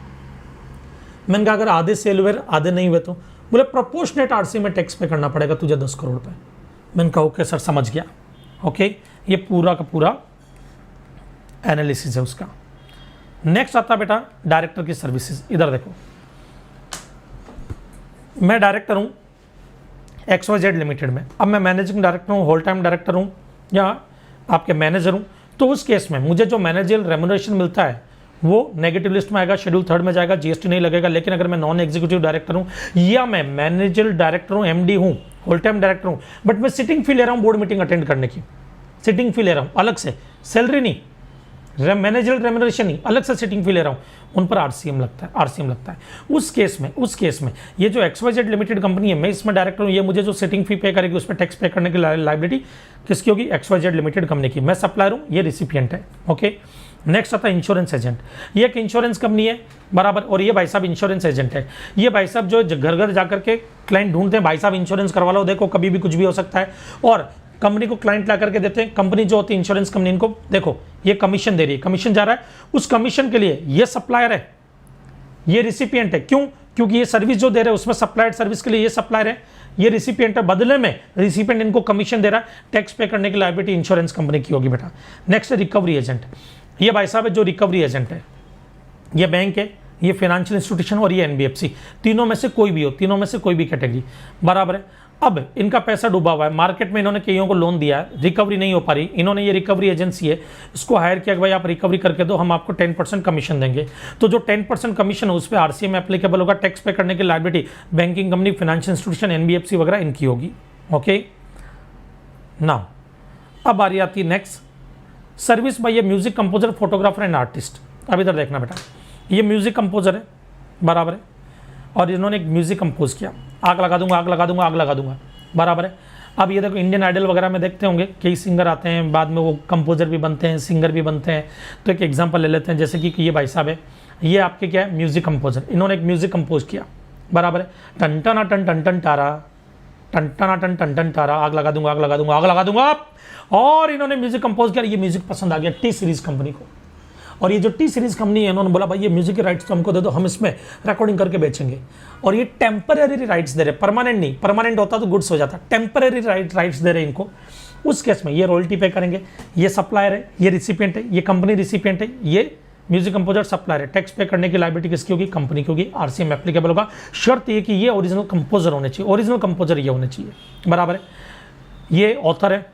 मैंने कहा अगर आधे सेल हुए आधे नहीं हुए तो, बोले प्रोपोर्शनेट आरसी में टैक्स पे करना पड़ेगा तुझे 10 करोड़ पे। मैंने कहा ओके सर समझ गया। ओके, ये पूरा का पूरा एनालिसिस है उसका। नेक्स्ट आता है बेटा डायरेक्टर की सर्विसेज। इधर देखो, मैं डायरेक्टर हूँ XYZ लिमिटेड में, अब मैं मैनेजिंग डायरेक्टर हूँ, होल टाइम डायरेक्टर हूँ या आपके मैनेजर हूँ, तो उस केस में मुझे जो मैनेजरियल रेम्युनरेशन मिलता है वो नेगेटिव लिस्ट में आएगा, शेड्यूल 3 में जाएगा, जीएसटी नहीं लगेगा। लेकिन अगर मैं नॉन एग्जीक्यूटिव डायरेक्टर हूँ या मैं मैनेजरियल डायरेक्टर हूँ, MD हूँ, होल टाइम डायरेक्टर हूँ, बट मैं सिटिंग फी ले रहा हूँ बोर्ड मीटिंग अटेंड करने की, सिटिंग फी ले रहा हूँ अलग से, सैलरी नहीं, मैनेजरियल रेम्युनरेशन नहीं, अलग से सिटिंग फी ले रहा हूँ, उन पर आरसीएम लगता है। उस केस में ये जो XYZ लिमिटेड कंपनी है, मैं इसमें डायरेक्टर हूँ, ये मुझे जो सिटिंग फी पे करेगी उस पर टैक्स पे करने की लायबिलिटी किसकी होगी? XYZ लिमिटेड कंपनी की। मैं सप्लायर हूँ, ये रिसिपिएंट है। ओके, नेक्स्ट आता है इंश्योरेंस एजेंट। ये एक इंश्योरेंस कंपनी है बराबर, और ये भाई साहब इंश्योरेंस एजेंट है। ये भाई साहब जो घर घर जाकर के क्लाइंट ढूंढते हैं, भाई साहब इंश्योरेंस करवा लो, देखो कभी भी कुछ भी हो सकता है, और कंपनी को क्लाइंट ला करके देते हैं। कंपनी जो होती है इंश्योरेंस कंपनी, इनको देखो ये कमीशन दे रही है, कमीशन जा रहा है, उस कमीशन के लिए ये सप्लायर है, ये रिसिपिएंट है। क्यों? क्योंकि ये सर्विस जो दे रहे हैं उसमें सप्लाइड सर्विस के लिए ये सप्लायर है, ये रिसिपिएंट है, बदले में रिसिपिएंट इनको कमीशन दे रहा है, टैक्स पे करने की लायबिलिटी इंश्योरेंस कंपनी की होगी बेटा। नेक्स्ट है रिकवरी एजेंट। ये भाई साहब है जो रिकवरी एजेंट है, ये बैंक है, ये फाइनेंशियल इंस्टीट्यूशन और ये NBFC, तीनों में से कोई भी हो, तीनों में से कोई भी कैटेगरी बराबर है। अब इनका पैसा डूबा हुआ है मार्केट में, इन्होंने कईयों को लोन दिया है, रिकवरी नहीं हो पा रही, इन्होंने ये रिकवरी एजेंसी है इसको हायर किया कि भाई आप रिकवरी करके दो, हम आपको 10% कमीशन देंगे। तो जो 10% कमीशन है उस पर आरसीएम एप्लीकेबल होगा, टैक्स पे करने की liability banking company, financial institution, NBFC वगैरह इनकी होगी। ओके, नाउ अब आ रही आती है नेक्स्ट सर्विस बाय ये music composer, photographer and artist. अब इधर देखना बेटा, ये म्यूजिक कंपोजर है बराबर है, और इन्होंने एक म्यूजिक कंपोज किया, आग लगा दूंगा, आग लगा दूंगा, आग लगा दूंगा बराबर है। अब ये देखो इंडियन आइडल वगैरह में देखते होंगे कई सिंगर आते हैं, बाद में वो कंपोजर भी बनते हैं, सिंगर भी बनते हैं। तो एक एग्जांपल ले लेते हैं, जैसे कि ये भाई साहब है, ये आपके क्या है म्यूजिक कंपोजर, इन्होंने एक म्यूजिक कंपोज किया बराबर है, टन टना टन टन टन टारा, टन टना टन टन टन टारा, आग लगा दूंगा, आग लगा दूंगा, आग लगा दूंगा। और इन्होंने म्यूजिक कंपोज किया, ये म्यूजिक पसंद आ गया टी सीरीज कंपनी को, और ये जो टी सीरीज कंपनी है इन्होंने बोला भाई ये म्यूजिक के राइट्स तो हमको दे दो, हम इसमें रिकॉर्डिंग करके बेचेंगे। और ये टेम्पररी राइट्स दे रहे, परमानेंट नहीं, परमानेंट होता तो गुड्स हो जाता, टेम्पररी राइट्स दे रहे इनको। उस केस में ये रॉयल्टी पे करेंगे, ये सप्लायर है, ये रिसिपिएंट है, ये कंपनी रिसिपिएंट है, ये म्यूजिक कंपोजर सप्लायर है, टैक्स पे करने की लायबिलिटी किसकी होगी? कंपनी की होगी, आरसीएम एप्लीकेबल होगा। शर्त ये कि ये ओरिजिनल कंपोजर होने चाहिए, ओरिजिनल कंपोजर ये होने चाहिए बराबर है। ये ऑथर है,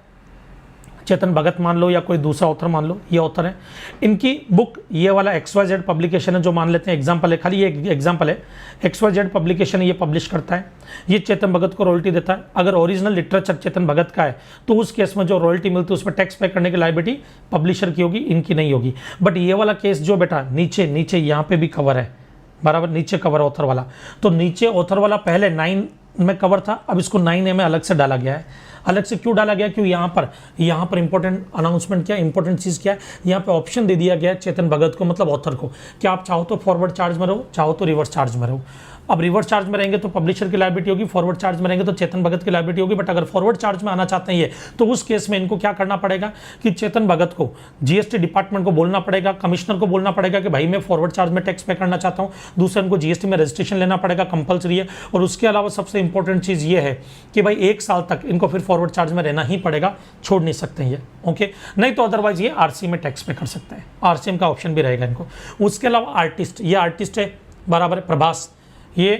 चेतन भगत मान लो या कोई दूसरा ऑथर मान लो, ये ऑथर है। इनकी बुक ये वाला XYZ पब्लिकेशन है, जो मान लेते हैं एग्जांपल है, खाली ये एग्जांपल है, XYZ पब्लिकेशन ये पब्लिश करता है, ये चेतन भगत को रॉयल्टी देता है। अगर ओरिजिनल लिटरेचर चेतन भगत का है तो उस केस में जो रॉयल्टी मिलती है उस पर टैक्स पे करने की लायबिलिटी पब्लिशर की होगी, इनकी नहीं होगी। बट ये वाला केस जो बेटा नीचे नीचे यहाँ पे भी कवर है बराबर, नीचे कवर है ऑथर वाला, तो नीचे ऑथर वाला पहले 9 में कवर था, अब इसको 9A में अलग से डाला गया है। अलग से क्यों डाला गया? क्यों यहाँ पर इंपॉर्टेंट अनाउंसमेंट क्या, इंपॉर्टेंट चीज़ क्या है, यहाँ पे ऑप्शन दे दिया गया है चेतन भगत को, मतलब ऑथर को, कि आप चाहो तो फॉरवर्ड चार्ज में रहो, चाहो तो रिवर्स चार्ज में रहो। अब रिवर्स चार्ज में रहेंगे तो पब्लिशर की लायबिलिटी होगी, फॉरवर्ड चार्ज में रहेंगे तो चेतन भगत की लायबिलिटी होगी। बट अगर फॉरवर्ड चार्ज में आना चाहते हैं ये, तो उस केस में इनको क्या करना पड़ेगा कि चेतन भगत को जीएसटी डिपार्टमेंट को बोलना पड़ेगा, कमिश्नर को बोलना पड़ेगा कि भाई मैं फॉरवर्ड चार्ज में टैक्स पे करना चाहता हूँ। दूसरा, इनको जीएसटी में रजिस्ट्रेशन लेना पड़ेगा, कंपलसरी है। और उसके अलावा सबसे इंपॉर्टेंट चीज़ ये है कि भाई 1 साल तक इनको फिर फॉरवर्ड चार्ज में रहना ही पड़ेगा, छोड़ नहीं सकते ये। ओके, नहीं तो अदरवाइज ये आरसीएम में टैक्स पे कर सकता है, आरसीएम का ऑप्शन भी रहेगा इनको। उसके अलावा आर्टिस्ट, ये आर्टिस्ट है बराबर, प्रभास, ये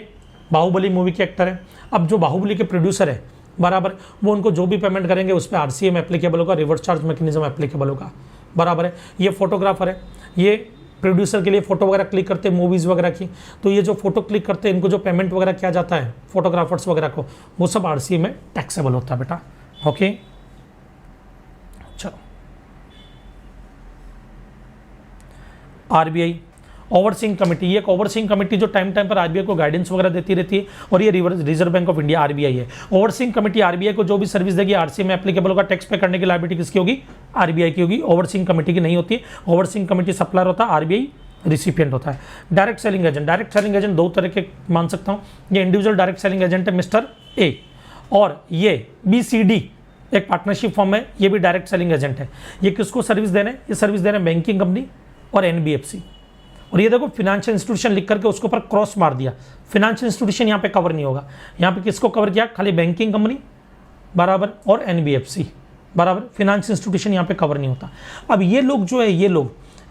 बाहुबली मूवी के एक्टर है। अब जो बाहुबली के प्रोड्यूसर है बराबर, वो उनको जो भी पेमेंट करेंगे उस पर आरसीएम एप्लीकेबल होगा, रिवर्स चार्ज मैकेनिज्म एप्लीकेबल होगा बराबर है। ये फोटोग्राफर है, ये प्रोड्यूसर के लिए फोटो वगैरह क्लिक करते हैं मूवीज़ वगैरह की, तो ये जो फोटो क्लिक करते हैं इनको जो पेमेंट वगैरह किया जाता है फोटोग्राफर्स वगैरह को, वो सब आरसीएम में टैक्सेबल होता है बेटा। ओके, चलो आरबीआई ओवरसीइंग कमेटी, ये एक ओवरसीइंग कमेटी जो टाइम टाइम पर आरबीआई को गाइडेंस वगैरह देती रहती है, और ये reserve bank of India RBI है। ओवरसीइंग कमेटी आरबीआई को जो भी सर्विस देगी आरसीएम में एप्लीकेबल होगा, टैक्स पे करने की लायबिलिटी किसकी होगी? आरबीआई की होगी, ओवरसीइंग कमेटी की नहीं होती है। ओवरसीइंग कमेटी सप्लायर होता है, आरबीआई रिसिपिएंट होता है। Direct selling agent, direct selling agent 2 तरह के मान सकता हूँ। ये इंडिविजुअल डायरेक्ट सेलिंग एजेंट है मिस्टर ए, और ये BCD एक पार्टनरशिप फॉर्म है, ये भी डायरेक्ट सेलिंग एजेंट है। ये किसको सर्विस दे रहे हैं? ये सर्विस दे रहे हैं बैंकिंग कंपनी और NBFC। और ये देखो फाइनेंशियल इंस्टीट्यूशन लिख करके उसके ऊपर क्रॉस मार दिया, फाइनेंशियल इंस्टीट्यूशन यहाँ पे कवर नहीं होगा। यहाँ पे किसको कवर किया? खाली बैंकिंग कंपनी बराबर और NBFC बराबर, फिनेंस इंस्टीट्यूशन यहाँ पे कवर नहीं होता। अब ये लोग जो है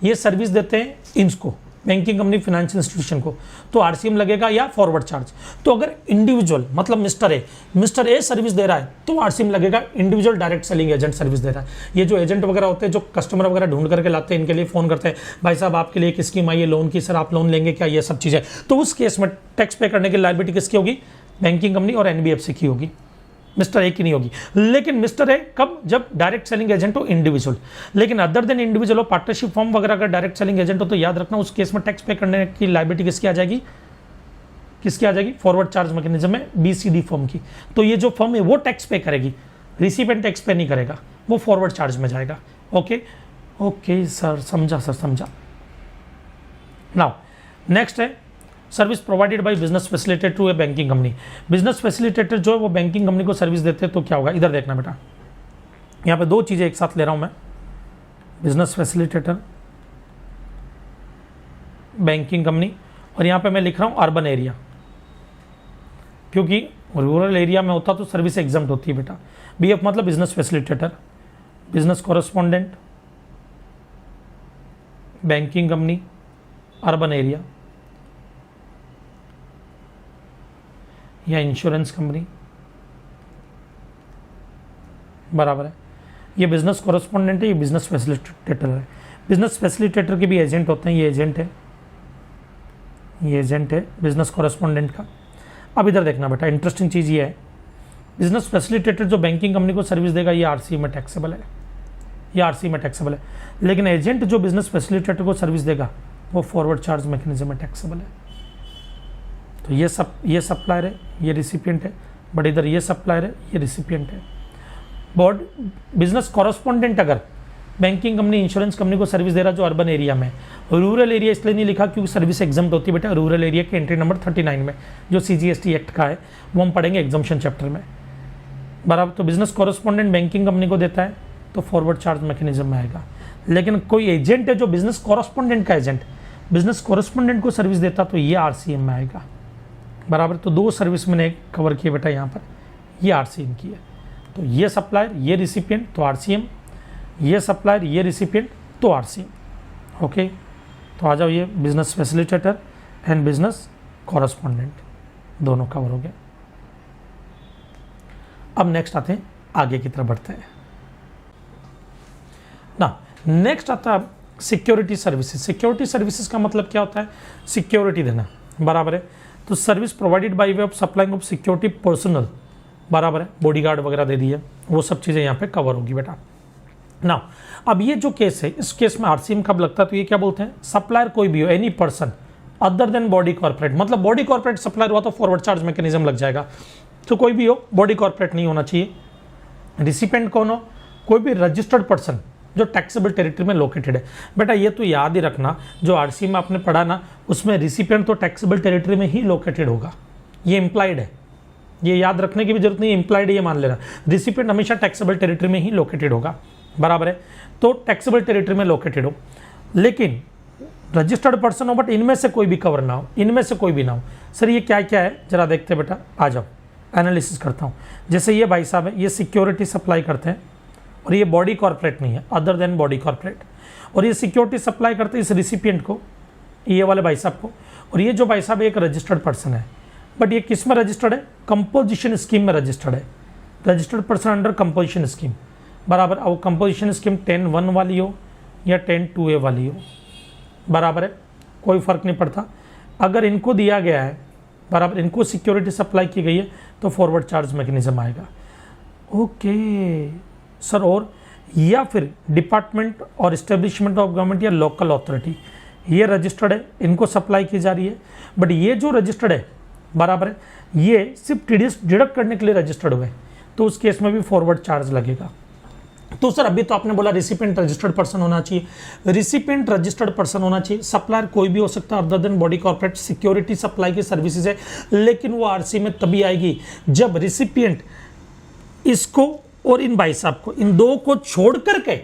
ये सर्विस देते हैं इनको, बैंकिंग कंपनी फाइनेंशियल इंस्टीट्यूशन को, तो आरसीएम लगेगा या फॉरवर्ड चार्ज। तो अगर इंडिविजुअल मतलब मिस्टर ए सर्विस दे रहा है तो आरसीएम लगेगा, individual direct selling agent service दे रहा है। ये जो एजेंट वगैरह होते हैं जो कस्टमर वगैरह ढूंढ करके लाते हैं, इनके लिए फोन करते हैं, भाई साहब आपके लिए एक स्कीम आई है लोन की, सर आप लोन लेंगे क्या, ये सब चीजें। तो उस केस में टैक्स पे करने की लायबिलिटी किसकी होगी, बैंकिंग कंपनी और एनबीएफसी की होगी, मिस्टर ए की नहीं होगी। लेकिन मिस्टर ए कब, जब डायरेक्ट सेलिंग एजेंट हो इंडिविजुअल। लेकिन अदर देन इंडिविजुअल हो, पार्टनरशिप फॉर्म वगैरह अगर डायरेक्ट सेलिंग एजेंट हो तो याद रखना उस केस में टैक्स पे करने की लायबिलिटी किसकी आ जाएगी, फॉरवर्ड चार्ज मैकेनिज्म में बीसीडी फर्म की। तो ये जो फर्म है वो टैक्स पे करेगी, रिसिपेंट टैक्स पे नहीं करेगा, वो फॉरवर्ड चार्ज में जाएगा। ओके सर, समझा। नाउ नेक्स्ट है service provided by business facilitator to a banking company. Business facilitator जो है वो बैंकिंग कंपनी को सर्विस देते हैं, तो क्या होगा, इधर देखना बेटा, यहाँ पे दो चीजें एक साथ ले रहा हूं मैं, बिजनेस फैसिलिटेटर बैंकिंग कंपनी, और यहाँ पे मैं लिख रहा हूं अर्बन एरिया, क्योंकि रूरल एरिया में होता तो सर्विस एग्जम्प्ट होती है बेटा। बीएफ मतलब business facilitator, business correspondent, banking company, urban area या इंश्योरेंस कंपनी, बराबर है। ये बिजनेस कॉरेस्पॉन्डेंट है, ये बिजनेस फैसिलिटेटर है। बिजनेस फैसिलिटेटर के भी एजेंट होते हैं, ये एजेंट है बिजनेस कॉरेस्पॉन्डेंट का। अब इधर देखना बेटा, इंटरेस्टिंग चीज़ ये है, बिजनेस फैसिलिटेटर जो बैंकिंग कंपनी को सर्विस देगा ये आरसी में टैक्सेबल है, लेकिन एजेंट जो बिजनेस फैसिलिटेटर को सर्विस देगा वो फॉरवर्ड चार्ज मैकेनिज्म में टैक्सेबल है। तो ये सप्लायर है, ये रिसिपिएंट है, बट इधर ये सप्लायर है, ये रिसिपिएंट है। बोर्ड बिजनेस कॉरेस्पॉन्डेंट अगर बैंकिंग कंपनी इंश्योरेंस कंपनी को सर्विस दे रहा जो अर्बन एरिया में, रूरल एरिया इसलिए नहीं लिखा क्योंकि सर्विस एग्जम्प्ट होती है बेटा रूरल एरिया के एंट्री नंबर 39 में जो सीजीएसटी एक्ट का है, वो हम पढ़ेंगे एग्जम्पशन चैप्टर में, बराबर। तो बिजनेस कॉरेस्पॉन्डेंट बैंकिंग कंपनी को देता है तो फॉरवर्ड चार्ज मैकेनिज्म में आएगा। लेकिन कोई एजेंट है जो बिजनेस कॉरेस्पॉन्डेंट का एजेंट बिजनेस कॉरेस्पॉन्डेंट को सर्विस देता तो ये आरसीएम में आएगा, बराबर। तो दो सर्विस मैंने कवर किए बेटा यहाँ पर, ये आरसीएम की है। तो ये सप्लायर, ये रिसिपिएंट तो आरसीएम, ये सप्लायर, ये रिसिपिएंट तो आरसीएम। ओके, तो आ जाओ, ये business facilitator and business correspondent दोनों कवर हो गए। अब नेक्स्ट आते हैं, आगे की तरफ बढ़ते हैं ना। नेक्स्ट आता है सिक्योरिटी सर्विसेज। सिक्योरिटी सर्विसेज का मतलब क्या होता है, सिक्योरिटी देना, बराबर है। तो service provided by way of supplying of security personal, बराबर है, बॉडीगार्ड वगैरह दे दिए, वो सब चीज़ें यहाँ पे कवर होगी बेटा ना। अब ये जो केस है, इस केस में आरसीएम कब लगता है, तो ये क्या बोलते हैं, सप्लायर कोई भी हो, any person other then body corporate, मतलब बॉडी कॉर्पोरेट सप्लायर हुआ तो फॉरवर्ड चार्ज मैकेनिज्म लग जाएगा। तो कोई भी हो, बॉडी कॉर्पोरेट नहीं होना चाहिए। रिसिपेंट कौन हो, कोई भी रजिस्टर्ड पर्सन जो टैक्सेबल टेरिटरी में लोकेटेड है। बेटा ये तो याद ही रखना, जो आरसी में आपने पढ़ा ना, उसमें रिसिपिएंट तो टैक्सेबल टेरिटरी में ही लोकेटेड होगा, ये इंप्लाइड है, ये याद रखने की भी जरूरत नहीं, इंप्लाइड ये मान लेना। रिसिपिएंट हमेशा टैक्सेबल टेरिटरी में ही लोकेटेड होगा, बराबर है। तो टैक्सेबल टेरिटरी में लोकेटेड हो, लेकिन रजिस्टर्ड पर्सन हो, बट इनमें से कोई भी कवर ना हो, इनमें से कोई भी ना हो। सर ये क्या क्या है जरा देखते बेटा, आ जाओ एनालिसिस करता हूँ। जैसे ये भाई साहब है, ये सिक्योरिटी सप्लाई करते हैं और ये बॉडी कॉर्पोरेट नहीं है, अदर देन बॉडी कॉर्पोरेट, और ये सिक्योरिटी सप्लाई करते हैं इस रिसिपिएंट को, ये वाले भाई साहब को। और ये जो भाई साहब एक रजिस्टर्ड पर्सन है, बट ये किस में रजिस्टर्ड है, कंपोजिशन स्कीम में रजिस्टर्ड है, registered person under composition scheme, बराबर। अब कंपोजिशन स्कीम 10(1) वाली हो या 10(2)A वाली हो, बराबर है, कोई फर्क नहीं पड़ता। अगर इनको दिया गया है, बराबर, इनको सिक्योरिटी सप्लाई की गई है तो फॉरवर्ड चार्ज मैकेनिज्म आएगा। ओके सर, और या फिर डिपार्टमेंट और एस्टेब्लिशमेंट ऑफ गवर्नमेंट या लोकल अथॉरिटी, ये रजिस्टर्ड है, इनको सप्लाई की जा रही है, बट ये जो रजिस्टर्ड है, बराबर है, ये सिर्फ टीडीएस डिडक्ट करने के लिए रजिस्टर्ड हुए, तो उस केस में भी फॉरवर्ड चार्ज लगेगा। तो सर अभी तो आपने बोला रिसिपिएंट रजिस्टर्ड पर्सन होना चाहिए, रिसिपिएंट रजिस्टर्ड पर्सन होना चाहिए, सप्लायर कोई भी हो सकता है other than body corporate, security supply की सर्विसेज है, लेकिन वो आरसी में तभी आएगी जब रिसिपिएंट इसको और इन भाई साहब को, इन दो को छोड़ करके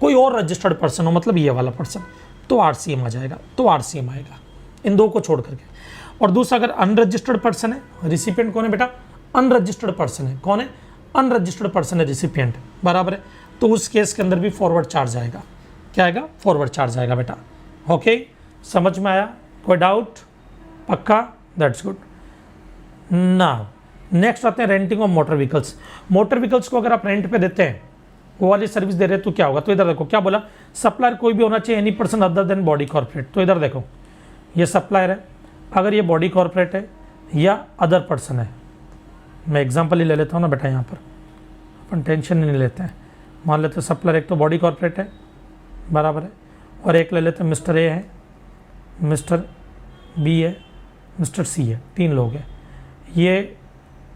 कोई और रजिस्टर्ड पर्सन हो, मतलब ये वाला पर्सन, तो आरसीएम आ जाएगा, तो आरसीएम आएगा इन दो को छोड़ करके। और दूसरा अगर अनरजिस्टर्ड पर्सन है, रिसिपिएंट कौन है बेटा, अनरजिस्टर्ड पर्सन है, कौन है, अनरजिस्टर्ड पर्सन है रिसिपिएंट, बराबर है। तो उस केस के अंदर भी फॉरवर्ड चार्ज आएगा। क्या आएगा? फॉरवर्ड चार्ज आएगा बेटा। ओके, समझ में आया? कोई डाउट? पक्का? That's good. नाउ नेक्स्ट आते हैं renting of motor vehicles. Motor vehicles को अगर आप रेंट पे देते हैं, वो वाली सर्विस दे रहे हैं, तो क्या होगा? तो इधर देखो क्या बोला, सप्लायर कोई भी होना चाहिए any person other then body corporate. तो इधर देखो ये सप्लायर है, अगर ये बॉडी कॉर्पोरेट है या अदर पर्सन है, मैं एग्जांपल ही ले लेता हूँ ना बेटा, यहाँ पर अपन टेंशन नहीं लेते हैं। मान लेते हैं सप्लायर एक तो बॉडी कॉर्पोरेट है, बराबर है, और एक ले लेते हैं मिस्टर ए है, मिस्टर बी है, मिस्टर सी है, 3 लोग हैं। ये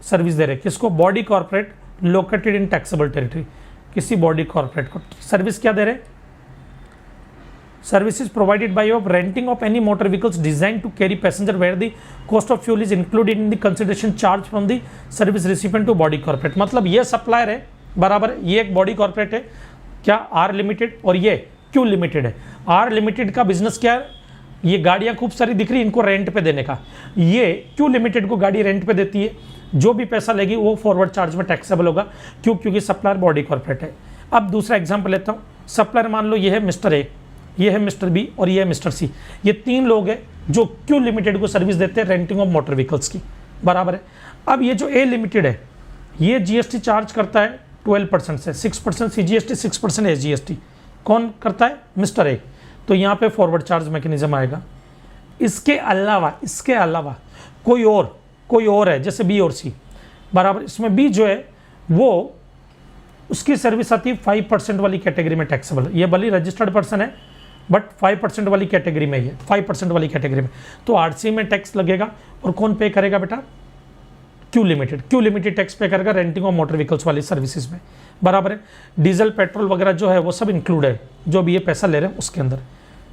सर्विस दे रहे हैं किसको? Body corporate located in taxable territory. किसी बॉडी कॉर्पोरेट को सर्विस क्या दे रहे? Services provided by of renting of any motor vehicles design to carry passenger where the cost of fuel is included in the consideration charge from the service recipient to body corporate. मतलब ये सप्लायर है, बराबर, ये एक बॉडी कॉर्पोरेट है, क्या? आर लिमिटेड, और ये क्यू लिमिटेड है। आर लिमिटेड का बिजनेस क्या है? ये गाड़ियां खूब सारी दिख रही, इनको रेंट पे देने का। ये क्यू लिमिटेड को गाड़ी रेंट पे देती है, जो भी पैसा लेगी वो फॉरवर्ड चार्ज में टैक्सेबल होगा। क्यों? क्योंकि सप्लायर बॉडी कॉर्पोरेट है। अब दूसरा एग्जांपल लेता हूँ, सप्लायर मान लो ये है मिस्टर ए, ये है मिस्टर बी और ये है मिस्टर सी। ये 3 लोग हैं जो क्यू लिमिटेड को सर्विस देते हैं रेंटिंग ऑफ मोटर व्हीकल्स की, बराबर है। अब ये जो ए लिमिटेड है, ये जीएसटी चार्ज करता है 12% से, 6% सीजीएसटी, 6% एसजीएसटी। कौन करता है? Mister A. तो यहाँ पे फॉरवर्ड चार्ज मैकेनिज्म आएगा। इसके अलावा कोई और है, जैसे बी और सी, बराबर। इसमें बी जो है वो उसकी सर्विस आती है 5% वाली कैटेगरी में टैक्सेबल। ये भले रजिस्टर्ड पर्सन है बट 5% वाली कैटेगरी में, ये 5% वाली कैटेगरी में, तो आरसी में टैक्स लगेगा। और कौन पे करेगा बेटा? क्यू लिमिटेड टैक्स पे करेगा रेंटिंग ऑफ मोटर व्हीकल्स वाली सर्विसेज में, बराबर है। डीजल पेट्रोल वगैरह जो है वो सब इंक्लूड है, जो भी ये पैसा ले रहे हैं उसके अंदर।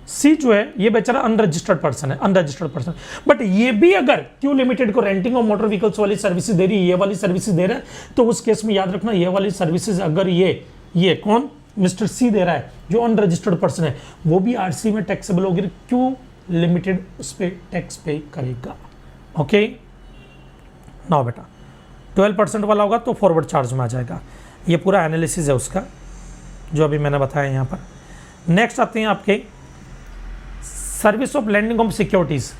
सी जो है ये बेचारा अनरजिस्टर्ड पर्सन, बट ये भी अगर क्यू लिमिटेड को रेंटिंग ऑफ मोटर व्हीकल्स वाली सर्विसेज दे रही है, ये वाली सर्विसेज दे रहा है, तो उस केस में याद रखना, ये वाली सर्विसेज अगर ये कौन? मिस्टर सी दे रहा है, जो अनरजिस्टर्ड पर्सन है, वो भी आरसी में टैक्सेबल होगी। क्यू लिमिटेड उस पर टैक्स पे करेगा। ओके, नाउ बेटा 12% वाला होगा तो फॉरवर्ड चार्ज में आ जाएगा। ये पूरा एनालिसिस है उसका, जो अभी मैंने बताया यहाँ पर। नेक्स्ट आते हैं आपके service of landing of securities.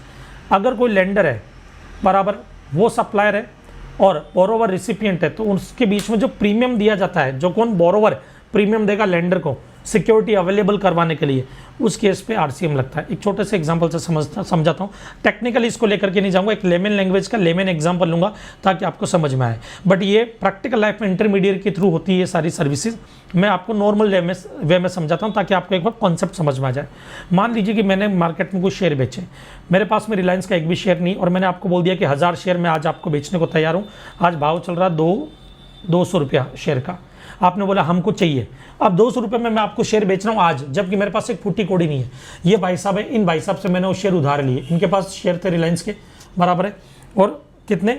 अगर कोई लेंडर है, बराबर, वो सप्लायर है और बोरोवर रिसिपिएंट है, तो उसके बीच में जो प्रीमियम दिया जाता है, जो कौन? बोरोवर प्रीमियम देगा लेंडर को सिक्योरिटी अवेलेबल करवाने के लिए, उस केस पे आरसीएम लगता है। एक छोटे से एग्जांपल से समझाता हूँ, टेक्निकली इसको लेकर के नहीं जाऊँगा, एक लेमन लैंग्वेज का लेमन एग्जांपल लूँगा ताकि आपको समझ में आए। बट ये प्रैक्टिकल लाइफ में इंटरमीडिएट के थ्रू होती है ये सारी सर्विसेज। मैं आपको नॉर्मल वे में समझाता हूँ ताकि आपको एक बार कॉन्सेप्ट समझ में आ जाए। मान लीजिए कि मैंने मार्केट में कुछ शेयर बेचे, मेरे पास में रिलायंस का एक भी शेयर नहीं, और मैंने आपको बोल दिया कि 1000 शेयर मैं आज आपको बेचने को तैयार हूँ। आज भाव चल रहा 200 रुपया शेयर का, आपने बोला हमको चाहिए। अब 200 रुपये में मैं आपको शेयर बेच रहा हूँ आज, जबकि मेरे पास एक फुट्टी कोड़ी नहीं है। ये भाई साहब है, इन भाई साहब से मैंने वो शेयर उधार लिए, इनके पास शेयर थे रिलायंस के, बराबर है, और कितने?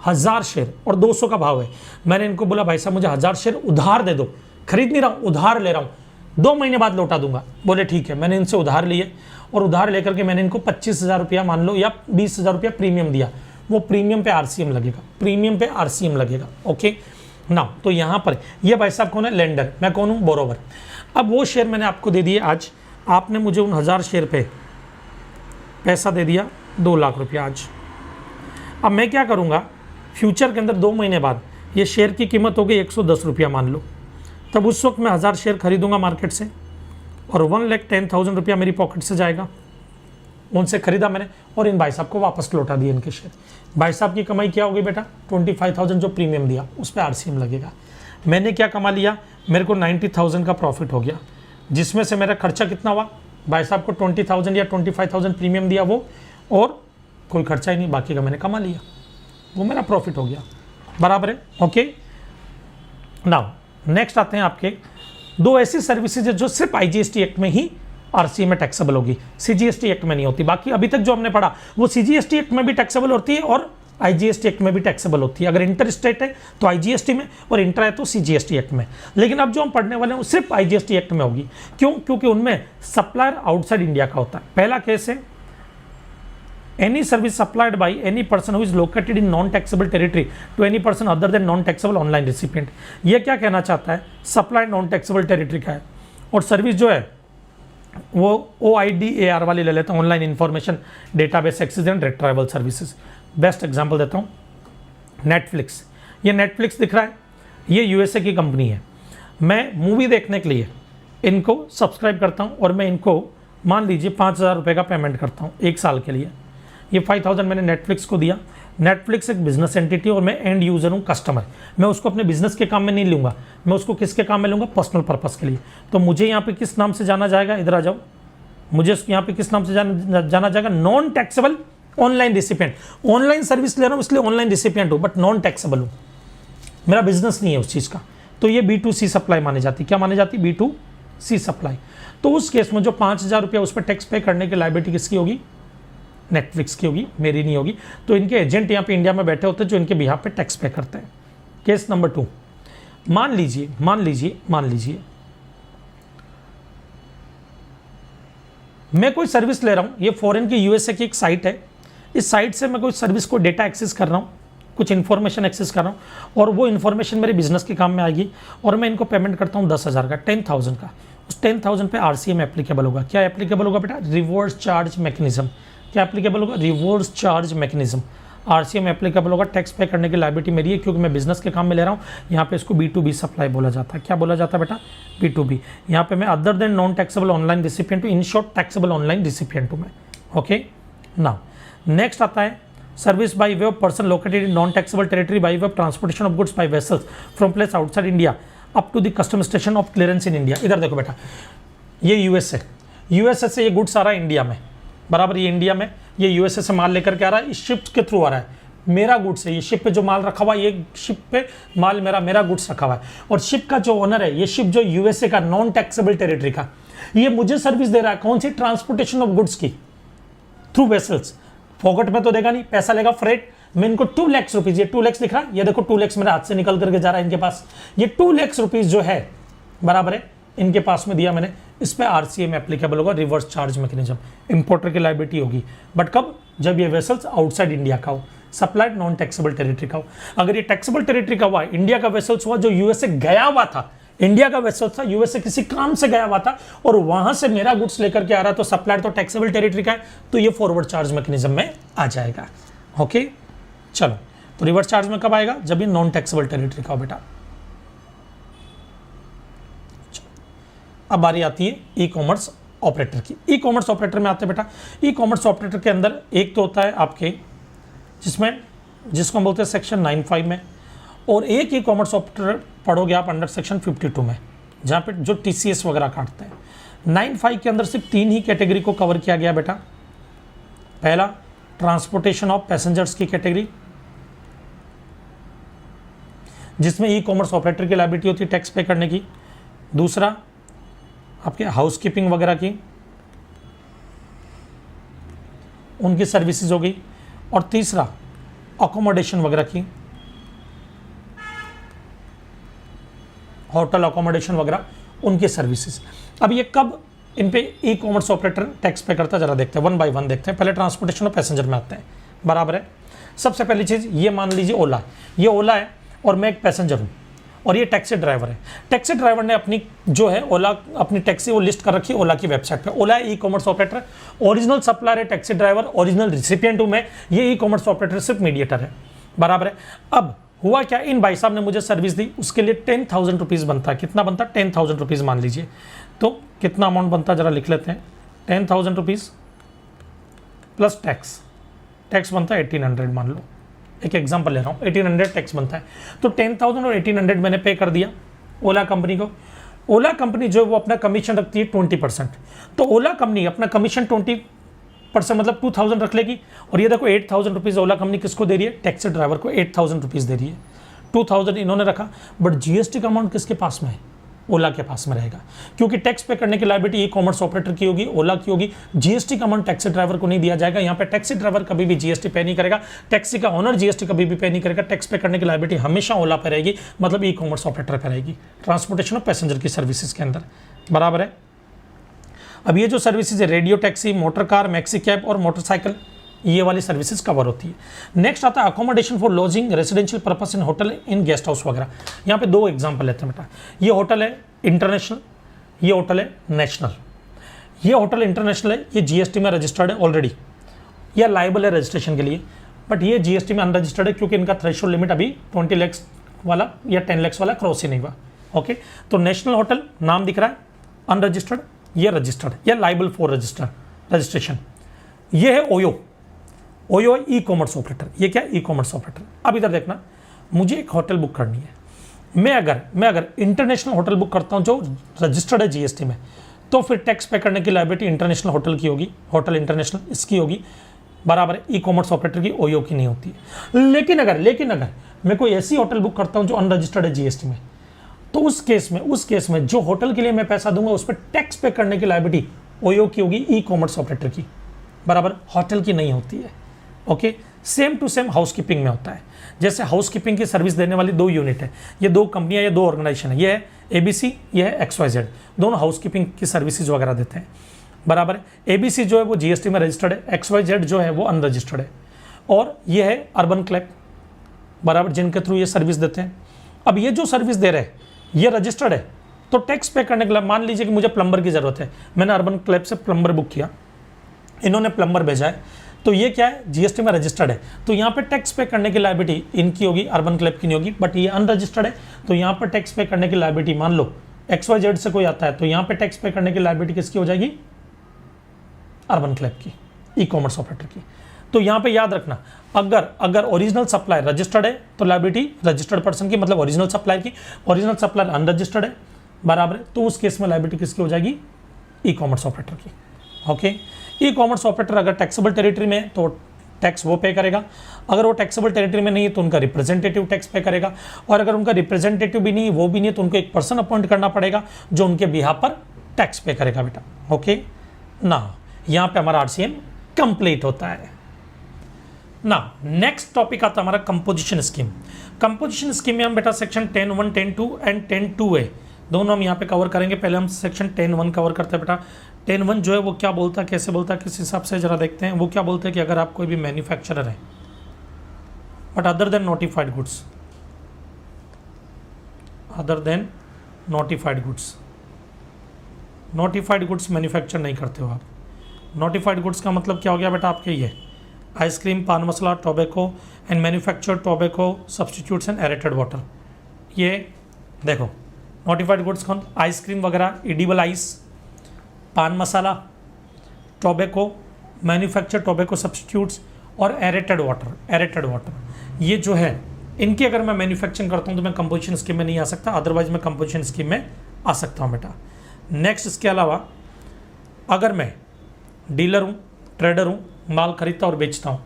1000 शेयर, और 200 का भाव है। मैंने इनको बोला भाई साहब मुझे 1000 शेयर उधार दे दो, खरीद नहीं रहा हूँ, उधार ले रहा हूँ, 2 महीने बाद लौटा दूंगा। बोले ठीक है। मैंने इनसे उधार लिए, और उधार लेकर के मैंने इनको 25,000 रुपया मान लो या 20,000 रुपया प्रीमियम दिया। वो प्रीमियम पे आरसीएम लगेगा, ओके ना। तो यहाँ पर ये भाई साहब कौन है? लेंडर। मैं कौन हूँ? बोरोवर। अब वो शेयर मैंने आपको दे दिए आज, आपने मुझे उन 1000 शेयर पे पैसा दे दिया 2 लाख रुपया आज। अब मैं क्या करूँगा, फ्यूचर के अंदर 2 महीने बाद ये शेयर की कीमत हो गई 110 रुपया मान लो, तब उस वक्त मैं 1000 शेयर खरीदूंगा मार्केट से, और 1,10,000 रुपया मेरी पॉकेट से जाएगा। उनसे खरीदा मैंने और इन भाई साहब को वापस लौटा दिए इनके शेयर। भाई साहब की कमाई क्या हो गई बेटा? 25,000 जो प्रीमियम दिया उस पर आरसीएम लगेगा। मैंने क्या कमा लिया? मेरे को 90,000 का प्रॉफिट हो गया, जिसमें से मेरा खर्चा कितना हुआ? भाई साहब को 20,000 या 25,000 प्रीमियम दिया वो, और कोई खर्चा ही नहीं, बाकी का मैंने कमा लिया, वो मेरा प्रॉफिट हो गया, बराबर है। ओके, नाउ नेक्स्ट आते हैं आपके 2 ऐसी सर्विसेज जो सिर्फ आईजीएसटी एक्ट में ही आरसीएम में टैक्सेबल होगी, सीजीएसटी एक्ट में नहीं होती। बाकी अभी तक जो हमने पढ़ा वो सीजीएसटी एक्ट में भी टैक्सेबल होती है और आईजीएसटी एक्ट में भी टैक्सेबल होती है। अगर इंटर स्टेट है तो आईजीएसटी में, और इंट्रा है तो सीजीएसटी एक्ट में। लेकिन अब जो हम पढ़ने वाले हैं वो सिर्फ आईजीएसटी एक्ट में होगी। क्यों? क्योंकि उनमें सप्लायर आउटसाइड इंडिया का होता है। पहला केस है any service supplied by any person who is located in non taxable territory to any person other than non taxable online recipient. ये क्या कहना चाहता है, सप्लाइड नॉन टैक्सेबल टेरिटरी का है, और सर्विस जो है वो OIDAR वाली ले लेता हूँ, online information database access and retrieval services. Best example देता हूँ, नेटफ्लिक्स। ये नेटफ्लिक्स दिख रहा है, ये USA की कंपनी है। मैं मूवी देखने के लिए इनको सब्सक्राइब करता हूँ और मैं इनको मान लीजिए 5,000 रुपये का पेमेंट करता हूँ 1 साल के लिए। ये 5,000 मैंने नेटफ्लिक्स को दिया। नेटफ्लिक्स एक बिजनेस एंटिटी और मैं एंड यूजर हूँ, कस्टमर। मैं उसको अपने बिजनेस के काम में नहीं लूँगा, मैं उसको किसके काम में लूँगा, पर्सनल पर्पस के लिए। तो मुझे यहाँ पे किस नाम से जाना जाएगा, इधर आ जाओ, मुझे यहाँ पे किस नाम से जाना जाएगा, non taxable online recipient. Online service ले रहा हूँ इसलिए ऑनलाइन रिसिपिएंट हूँ, बट नॉन टैक्सेबल हूँ, मेरा बिजनेस नहीं है उस चीज़ का। तो ये B2C सप्लाई मानी जाती। क्या मानी जाती, B2C सप्लाई। तो उस केस में जो 5,000 रुपया उस पर टैक्स पे करने की लायबिलिटी किसकी होगी, नेटफ्लिक्स की होगी, मेरी नहीं होगी। तो इनके एजेंट यहाँ पे इंडिया में बैठे होते हैं जो इनके बिहाफ पे टैक्स पे करते हैं। केस नंबर 2, मान लीजिए मैं कोई सर्विस ले रहा हूँ, ये फॉरेन की USA की एक साइट है, इस साइट से मैं कोई सर्विस को डेटा एक्सेस कर रहा हूँ, कुछ इन्फॉर्मेशन एक्सेस कर रहा हूँ, और वो इन्फॉर्मेशन मेरे बिजनेस के काम में आएगी, और मैं इनको पेमेंट करता हूँ 10,000 का, 10,000 का। उस 10,000 पे RCM एप्लीकेबल होगा। क्या एप्लीकेबल होगा बेटा, रिवर्स चार्ज मैकेनिज्म। क्या एप्लीकेबल होगा, reverse charge mechanism. RCM applicable होगा, टैक्स पे करने की लायबिलिटी मेरी है क्योंकि मैं बिजनेस के काम में ले रहा हूँ। यहाँ पे इसको B2B सप्लाई बोला जाता है। क्या बोला जाता है बेटा, B2B। यहाँ पे मैं other than non taxable online recipient हूँ, in short taxable online recipient हूँ मैं। ओके, नाउ नेक्स्ट आता है service by way of person located in non taxable territory by way of transportation of goods by vessels from place outside India up to the custom station of clearance in India. इधर देखो बेटा, ये US है, USA से ये गुड्स आ रहा है इंडिया में, बराबर। ये इंडिया में, ये USA से माल लेकर के आ रहा है, इस शिप के थ्रू आ रहा है, मेरा गुड्स है। ये शिप पे जो माल रखा हुआ है, ये शिप पे माल मेरा गुड्स रखा हुआ है, और शिप का जो ओनर है, ये शिप जो USA का नॉन टैक्सेबल टेरिटरी का, ये मुझे सर्विस दे रहा है। कौन सी, ट्रांसपोर्टेशन ऑफ गुड्स की थ्रू वेसल्स। फोकट में तो देगा नहीं, पैसा लेगा फ्रेट। मैं इनको 2 लाख रुपीज, ये 2 लाख दिख रहा है, ये देखो 2 लाख मेरे हाथ से निकल करके जा रहा है इनके पास। ये 2 लाख रुपीज जो है, बराबर है, इनके पास में दिया मैंने। इस पे RCM एप्लीकेबल होगा, रिवर्स चार्ज मैकेनिज्म। इंपोर्टर की लायबिलिटी होगी, बट कब, जब ये वेसल्स आउटसाइड इंडिया का हो, सप्लाइड नॉन टैक्सेबल टेरिटरी का हो। अगर ये टैक्सेबल टेरिटरी का हुआ, इंडिया का वेसल्स हुआ जो USA गया हुआ था, इंडिया का वेसल्स था, USA किसी काम से गया हुआ था, और वहां से मेरा गुड्स लेकर के आ रहा, तो सप्लाइड तो टैक्सेबल टेरिटरी का है, तो ये फॉरवर्ड चार्ज मैकेनिज्म में आ जाएगा। ओके, चलो, तो रिवर्स चार्ज में कब आएगा, जब ये नॉन टैक्सेबल टेरिटरी का हो बेटा। अब बारी आती है ई कॉमर्स ऑपरेटर की। ई कॉमर्स ऑपरेटर में आते हैं बेटा। ई कॉमर्स ऑपरेटर के अंदर एक तो होता है आपके, जिसको हम बोलते हैं सेक्शन 95 में, और एक ई कॉमर्स ऑपरेटर पढ़ोगे आप अंडर सेक्शन 52 में, जहाँ पे जो TCS वगैरह काटते हैं। 95 के अंदर सिर्फ 3 ही कैटेगरी को कवर किया गया बेटा। पहला, ट्रांसपोर्टेशन ऑफ पैसेंजर्स की कैटेगरी, जिसमें ई कॉमर्स ऑपरेटर की लायबिलिटी होती है टैक्स पे करने की। दूसरा, आपके हाउसकीपिंग वगैरह की, उनकी सर्विसेज हो गई। और तीसरा, अकोमोडेशन वगैरह की, होटल अकोमोडेशन वगैरह, उनकी सर्विसेज। अब ये कब इन पे ई कॉमर्स ऑपरेटर टैक्स पे करता है, जरा देखते हैं, 1 बाय 1 देखते हैं। पहले ट्रांसपोर्टेशन और पैसेंजर में आते हैं, बराबर है। सबसे पहली चीज़, ये मान लीजिए ओला, ये ओला है और मैं एक पैसेंजर हूँ, और ये टैक्सी ड्राइवर है। टैक्सी ड्राइवर ने अपनी जो है ओला, अपनी टैक्सी वो लिस्ट कर रखी है ओला की वेबसाइट पे। Ola e commerce operator, original supplier है टैक्सी ड्राइवर, ओरिजिनल रिसिपिएंट हूँ मैं, ये ई कॉमर्स ऑपरेटर सिर्फ मीडिएटर है, बराबर है। अब हुआ क्या, इन भाई साहब ने मुझे सर्विस दी, उसके लिए 10,000 रुपीज़ बनता है। कितना बनता है, 10,000 रुपीज़ मान लीजिए। तो कितना अमाउंट बनता है, जरा लिख लेते हैं। 10,000 रुपीज़ प्लस टैक्स बनता है 1,800, मान लो, एक एग्जांपल ले रहा हूँ, 1,800 टैक्स बनता है। तो 10,000 और 1,800 मैंने पे कर दिया ओला कंपनी को। ओला कंपनी जो है वो अपना कमीशन रखती है 20%। तो ओला कंपनी अपना कमीशन 20% मतलब 2,000 रख लेगी। और ये देखो 8,000 रुपीज़ ओला कंपनी किसको दे रही है, टैक्सी ड्राइवर को 8,000 रुपीज़ दे रही है। 2,000 इन्होंने रखा, बट GST का अमाउंट किसके पास में है, ओला के पास में रहेगा, क्योंकि टैक्स पे करने की लायबिलिटी ई कॉमर्स ऑपरेटर की होगी, ओला की होगी। GST का अमाउंट टैक्सी ड्राइवर को नहीं दिया जाएगा। यहाँ पे टैक्सी ड्राइवर कभी भी GST पे नहीं करेगा, टैक्सी का ओनर GST कभी भी पे नहीं करेगा। टैक्स पे करने की लायबिलिटी हमेशा ओला पे रहेगी, मतलब ई कॉमर्स ऑपरेटर पे रहेगी, ट्रांसपोर्टेशन ऑफ पैसेंजर की सर्विसेज के अंदर, बराबर है। अब ये जो सर्विसेज है, radio taxi, motor car, maxi cab और मोटरसाइकिल, ये वाली सर्विसेज कवर होती है। नेक्स्ट आता है accommodation for lodging residential purpose in hotel in guest house वगैरह। यहाँ पे 2 एग्जाम्पल लेते हैं बेटा। ये होटल है इंटरनेशनल, ये होटल है नेशनल। ये होटल इंटरनेशनल है, ये जीएसटी में रजिस्टर्ड है ऑलरेडी, यह लाइबल है रजिस्ट्रेशन के लिए, बट ये जीएसटी में अनरजिस्टर्ड है क्योंकि इनका थ्रेशोल्ड लिमिट अभी 20 लाख वाला या 10 लाख वाला क्रॉस ही नहीं हुआ। ओके, तो नेशनल होटल नाम दिख रहा है, अनरजिस्टर्ड, ये रजिस्टर्ड, या लाइबल फॉर रजिस्ट्रेशन। ये है ओयो, ओयो ई कॉमर्स ऑपरेटर। ये क्या ई कॉमर्स ऑपरेटर। अब इधर देखना, मुझे एक होटल बुक करनी है। मैं अगर इंटरनेशनल होटल बुक करता हूं जो रजिस्टर्ड है जीएसटी में, तो फिर टैक्स पे करने की लायबिलिटी इंटरनेशनल होटल की होगी, होटल इंटरनेशनल इसकी होगी, बराबर है, ई कॉमर्स ऑपरेटर की, ओयो की नहीं होती है। लेकिन अगर मैं कोई ऐसी होटल बुक करता हूं जो अनरजिस्टर्ड है जीएसटी में, तो उस केस में जो होटल के लिए मैं पैसा दूंगा उस पर टैक्स पे करने की लायबिलिटी ओयो की होगी, ई कॉमर्स ऑपरेटर की, बराबर, होटल की नहीं होती है। Okay, same to same housekeeping में होता है। जैसे हाउसकीपिंग की सर्विस देने वाली 2 यूनिट है, ये 2 कंपनियां, ये 2 ऑर्गेनाइजेशन है, ये है एबीसी, ये है XYZ, दोनों हाउसकीपिंग की सर्विसेज वगैरह देते हैं, बराबर है। एबीसी जो है वो जीएसटी में रजिस्टर्ड है, XYZ जो है वो अनरजिस्टर्ड है, और ये है अर्बन क्लैप, बराबर, जिनके थ्रू ये सर्विस देते हैं। अब ये जो सर्विस दे रहे हैं ये रजिस्टर्ड है, तो टैक्स पे करने के लिए मान लीजिए कि मुझे प्लम्बर की जरूरत है, मैंने अर्बन क्लैप से प्लम्बर बुक किया, इन्होंने प्लम्बर भेजा है, तो ये क्या है, जीएसटी में रजिस्टर्ड है, तो यहाँ पे टैक्स पे करने की लायबिलिटी इनकी होगी, अर्बन क्लैप की नहीं होगी। बट ये अनरजिस्टर्ड है, तो यहाँ पे टैक्स पे करने की लायबिलिटी, मान लो XYZ से कोई आता है, तो यहाँ पे टैक्स पे करने की लायबिलिटी किसकी हो जाएगी, अर्बन क्लैप की, ई कॉमर्स ऑपरेटर की। तो यहाँ पे याद रखना, अगर ओरिजिनल सप्लायर रजिस्टर्ड है तो लायबिलिटी रजिस्टर्ड पर्सन की, मतलब ओरिजिनल सप्लायर की। ओरिजिनल सप्लायर अनरजिस्टर्ड है, बराबर है, तो उस केस में लायबिलिटी किसकी हो जाएगी, ई कॉमर्स ऑपरेटर की। ओके, ई कॉमर्स ऑपरेटर अगर टैक्सेबल टेरिटरी में तो टैक्स वो पे करेगा, अगर वो टैक्सेबल टेरिटरी में नहीं है तो उनका रिप्रेजेंटेटिव टैक्स पे करेगा, और अगर उनका रिप्रेजेंटेटिव भी नहीं, वो भी नहीं है, तो उनको एक पर्सन अपॉइंट करना पड़ेगा जो उनके बिहाफ पर टैक्स पे करेगा बेटा। ओके ना, यहाँ पे हमारा RCM कंप्लीट होता है ना। नेक्स्ट टॉपिक आता है हमारा कंपोजिशन स्कीम। कंपोजिशन स्कीम में हम बेटा सेक्शन 10(1), 10(2) एंड 10(2)(a दोनों हम यहाँ पे कवर करेंगे। पहले हम सेक्शन 10(1) कवर करते हैं बेटा। 10(1) जो है वो क्या बोलता है, कैसे बोलता है, किस हिसाब से जरा देखते हैं। वो क्या बोलते हैं कि अगर आप कोई भी मैन्युफैक्चरर है but other than notified goods manufacture नहीं करते हो आप। नोटिफाइड गुड्स का मतलब क्या हो गया बेटा आपके, ये ice cream, paan masala, tobacco and manufactured tobacco substitutes and aerated water. ये देखो नोटिफाइड गुड्स कौन, आइसक्रीम वगैरह, edible ice, paan masala, tobacco, manufactured tobacco substitutes और एरेटेड वाटर। ये जो है इनकी अगर मैं मैन्युफैक्चरिंग करता हूँ तो मैं कंपोजिशन स्कीम में नहीं आ सकता, अदरवाइज मैं कंपोजिशन स्कीम में आ सकता हूँ बेटा। नेक्स्ट, इसके अलावा अगर मैं डीलर हूँ, ट्रेडर हूँ, माल खरीदता और बेचता हूँ,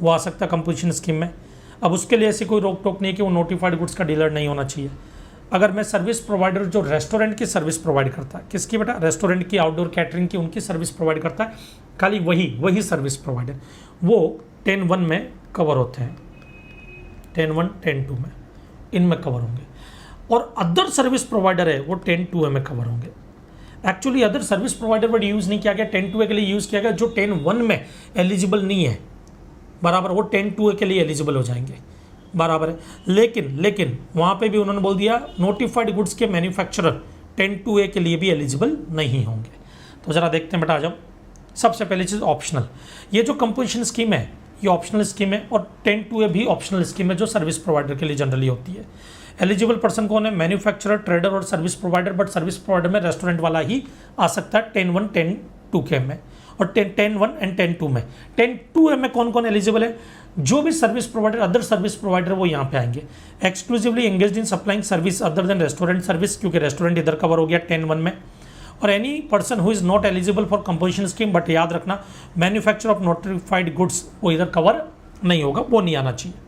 वो आ सकता है कंपोजिशन स्कीम में। अब उसके लिए ऐसी कोई रोक टोक नहीं है कि वो नोटिफाइड गुड्स का डीलर नहीं होना चाहिए। अगर मैं सर्विस प्रोवाइडर जो रेस्टोरेंट की सर्विस प्रोवाइड करता है, किसकी बेटा, रेस्टोरेंट की, आउटडोर कैटरिंग की, उनकी सर्विस प्रोवाइड करता है, खाली वही सर्विस प्रोवाइडर, वो 10(1) में कवर होते हैं, 10(1), 10(2) में इनमें कवर होंगे। और अदर सर्विस प्रोवाइडर है वो 10(2) में कवर होंगे। Actually other service provider word use नहीं किया गया, 10(2) के लिए यूज़ किया गया। जो 10(1) में एलिजिबल नहीं है, बराबर, वो 10(2) के लिए एलिजिबल हो जाएंगे, बराबर है। लेकिन वहाँ पे भी उन्होंने बोल दिया नोटिफाइड गुड्स के मैन्युफैक्चरर 10(2) के लिए भी एलिजिबल नहीं होंगे। तो ज़रा देखते हैं बेटा, आ जाओ। सबसे पहली चीज़ ऑप्शनल, ये जो कंपोजिशन स्कीम है ये ऑप्शनल स्कीम है, और 10(2) भी ऑप्शनल स्कीम है जो सर्विस प्रोवाइडर के लिए जनरली होती है। एलिजिबल पर्सन कौन है, मैन्युफैक्चरर, ट्रेडर और service provider, but service provider में रेस्टोरेंट वाला ही आ सकता है 10(1), 10(2) के में, और 10(1) एंड 10(2) में। 10(2) में कौन कौन एलिजिबल है, जो भी service provider, other service provider वो यहाँ पे आएंगे। Exclusively engaged in supplying service other than restaurant service, क्योंकि रेस्टोरेंट इधर कवर हो गया 10(1) में। और any person who is not eligible for composition scheme, but याद रखना मैन्युफैक्चर ऑफ नोटिफाइड गुड्स वो इधर कवर नहीं होगा, वो नहीं आना चाहिए।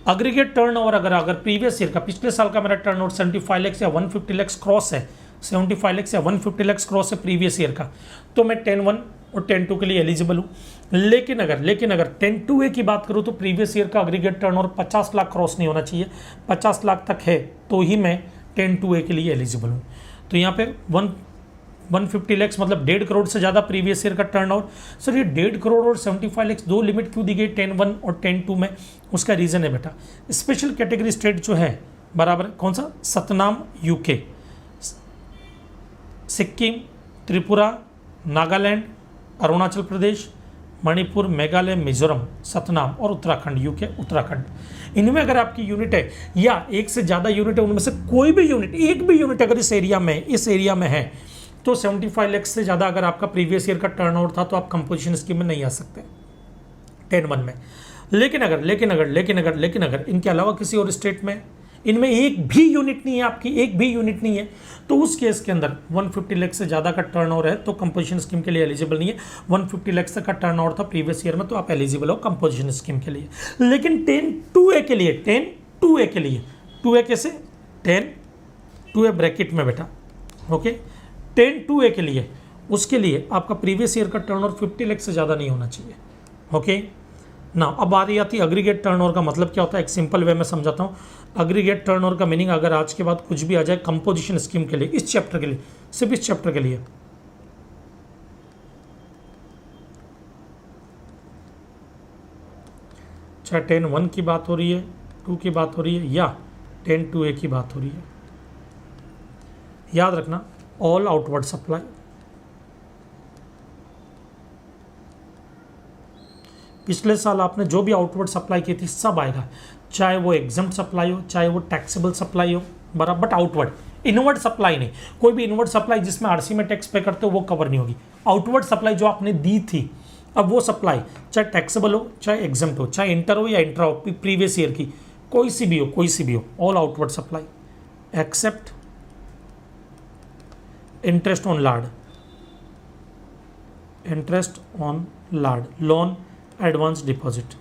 अग्रीगेट टर्नओवर, अगर प्रीवियस ईयर का, पिछले साल का मेरा टर्नओवर 75 लाख या 150 लाख क्रॉस है, 75 लाख या 150 लाख क्रॉस है प्रीवियस ईयर का, तो मैं 10(1) और 10(2) के लिए एलिजिबल हूँ। लेकिन अगर 10(2) की बात करूँ तो प्रीवियस ईयर का अग्रीगेट टर्नओवर 50 लाख क्रॉस नहीं होना चाहिए, 50 लाख तक है तो ही मैं 10(2) के लिए एलिजिबल हूँ। तो यहाँ पे 150 लाख मतलब 1.5 करोड़ से ज़्यादा प्रीवियस ईयर का टर्नओवर। सर ये 1.5 करोड़ और 75 लाख दो लिमिट क्यों दी गई 10(1) और 10(2) में? उसका रीज़न है बेटा, स्पेशल कैटेगरी स्टेट जो है बराबर कौन सा, सतनाम यूके, सिक्किम, त्रिपुरा, नागालैंड, अरुणाचल प्रदेश, मणिपुर, मेघालय, मिजोरम, सतनाम और उत्तराखंड, यूके उत्तराखंड। इनमें अगर आपकी यूनिट है या एक से ज़्यादा यूनिट है, उनमें से कोई भी यूनिट, एक भी यूनिट अगर इस एरिया में है तो 75 लाख से ज़्यादा अगर आपका प्रीवियस ईयर का टर्नओवर था तो आप कंपोजिशन स्कीम में नहीं आ सकते 10(1) में। लेकिन अगर इनके अलावा किसी और स्टेट में इनमें एक भी यूनिट नहीं है, आपकी एक भी यूनिट नहीं है, तो उस केस के अंदर 150 लाख से ज़्यादा का टर्नओवर है तो कंपोजिशन स्कीम के लिए एलिजिबल नहीं है। 150 लाख तक का टर्नओवर था प्रीवियस ईयर में तो आप एलिजिबल हो कंपोजिशन स्कीम के लिए। लेकिन 10(2)(a) के लिए 10(2)(a) के लिए 2A कैसे, 10(2)(a) ब्रैकेट में बेटा, ओके, 10(2)(a) के लिए उसके लिए आपका प्रीवियस ईयर का टर्नओवर 50 लाख से ज़्यादा नहीं होना चाहिए। ओके ना, अब बात आती है अग्रीगेट टर्नओवर का मतलब क्या होता है, एक सिंपल वे में समझाता हूँ। अग्रीगेट टर्नओवर का मीनिंग अगर आज के बाद कुछ भी आ जाए कंपोजिशन स्कीम के लिए, इस चैप्टर के लिए, सिर्फ इस चैप्टर के लिए, चाहे 10(1) की बात हो रही है, 2 की बात हो रही है या 10(2)(a) की बात हो रही है, याद रखना ऑल आउटवर्ड सप्लाई, पिछले साल आपने जो भी आउटवर्ड सप्लाई की थी सब आएगा, चाहे वो एग्जम्प्ट सप्लाई हो, चाहे वो टैक्सेबल सप्लाई हो, बराबर, बट आउटवर्ड, इनवर्ड सप्लाई नहीं। कोई भी इनवर्ड सप्लाई जिसमें आरसी में टैक्स पे करते हो वो कवर नहीं होगी। आउटवर्ड सप्लाई जो आपने दी थी, अब वो सप्लाई चाहे टैक्सेबल हो, चाहे एग्जम्प्ट हो, चाहे इंटर हो या इंट्रा हो, प्रीवियस ईयर की कोई सी भी हो, all outward supply except interest on lard, loan, advance deposit.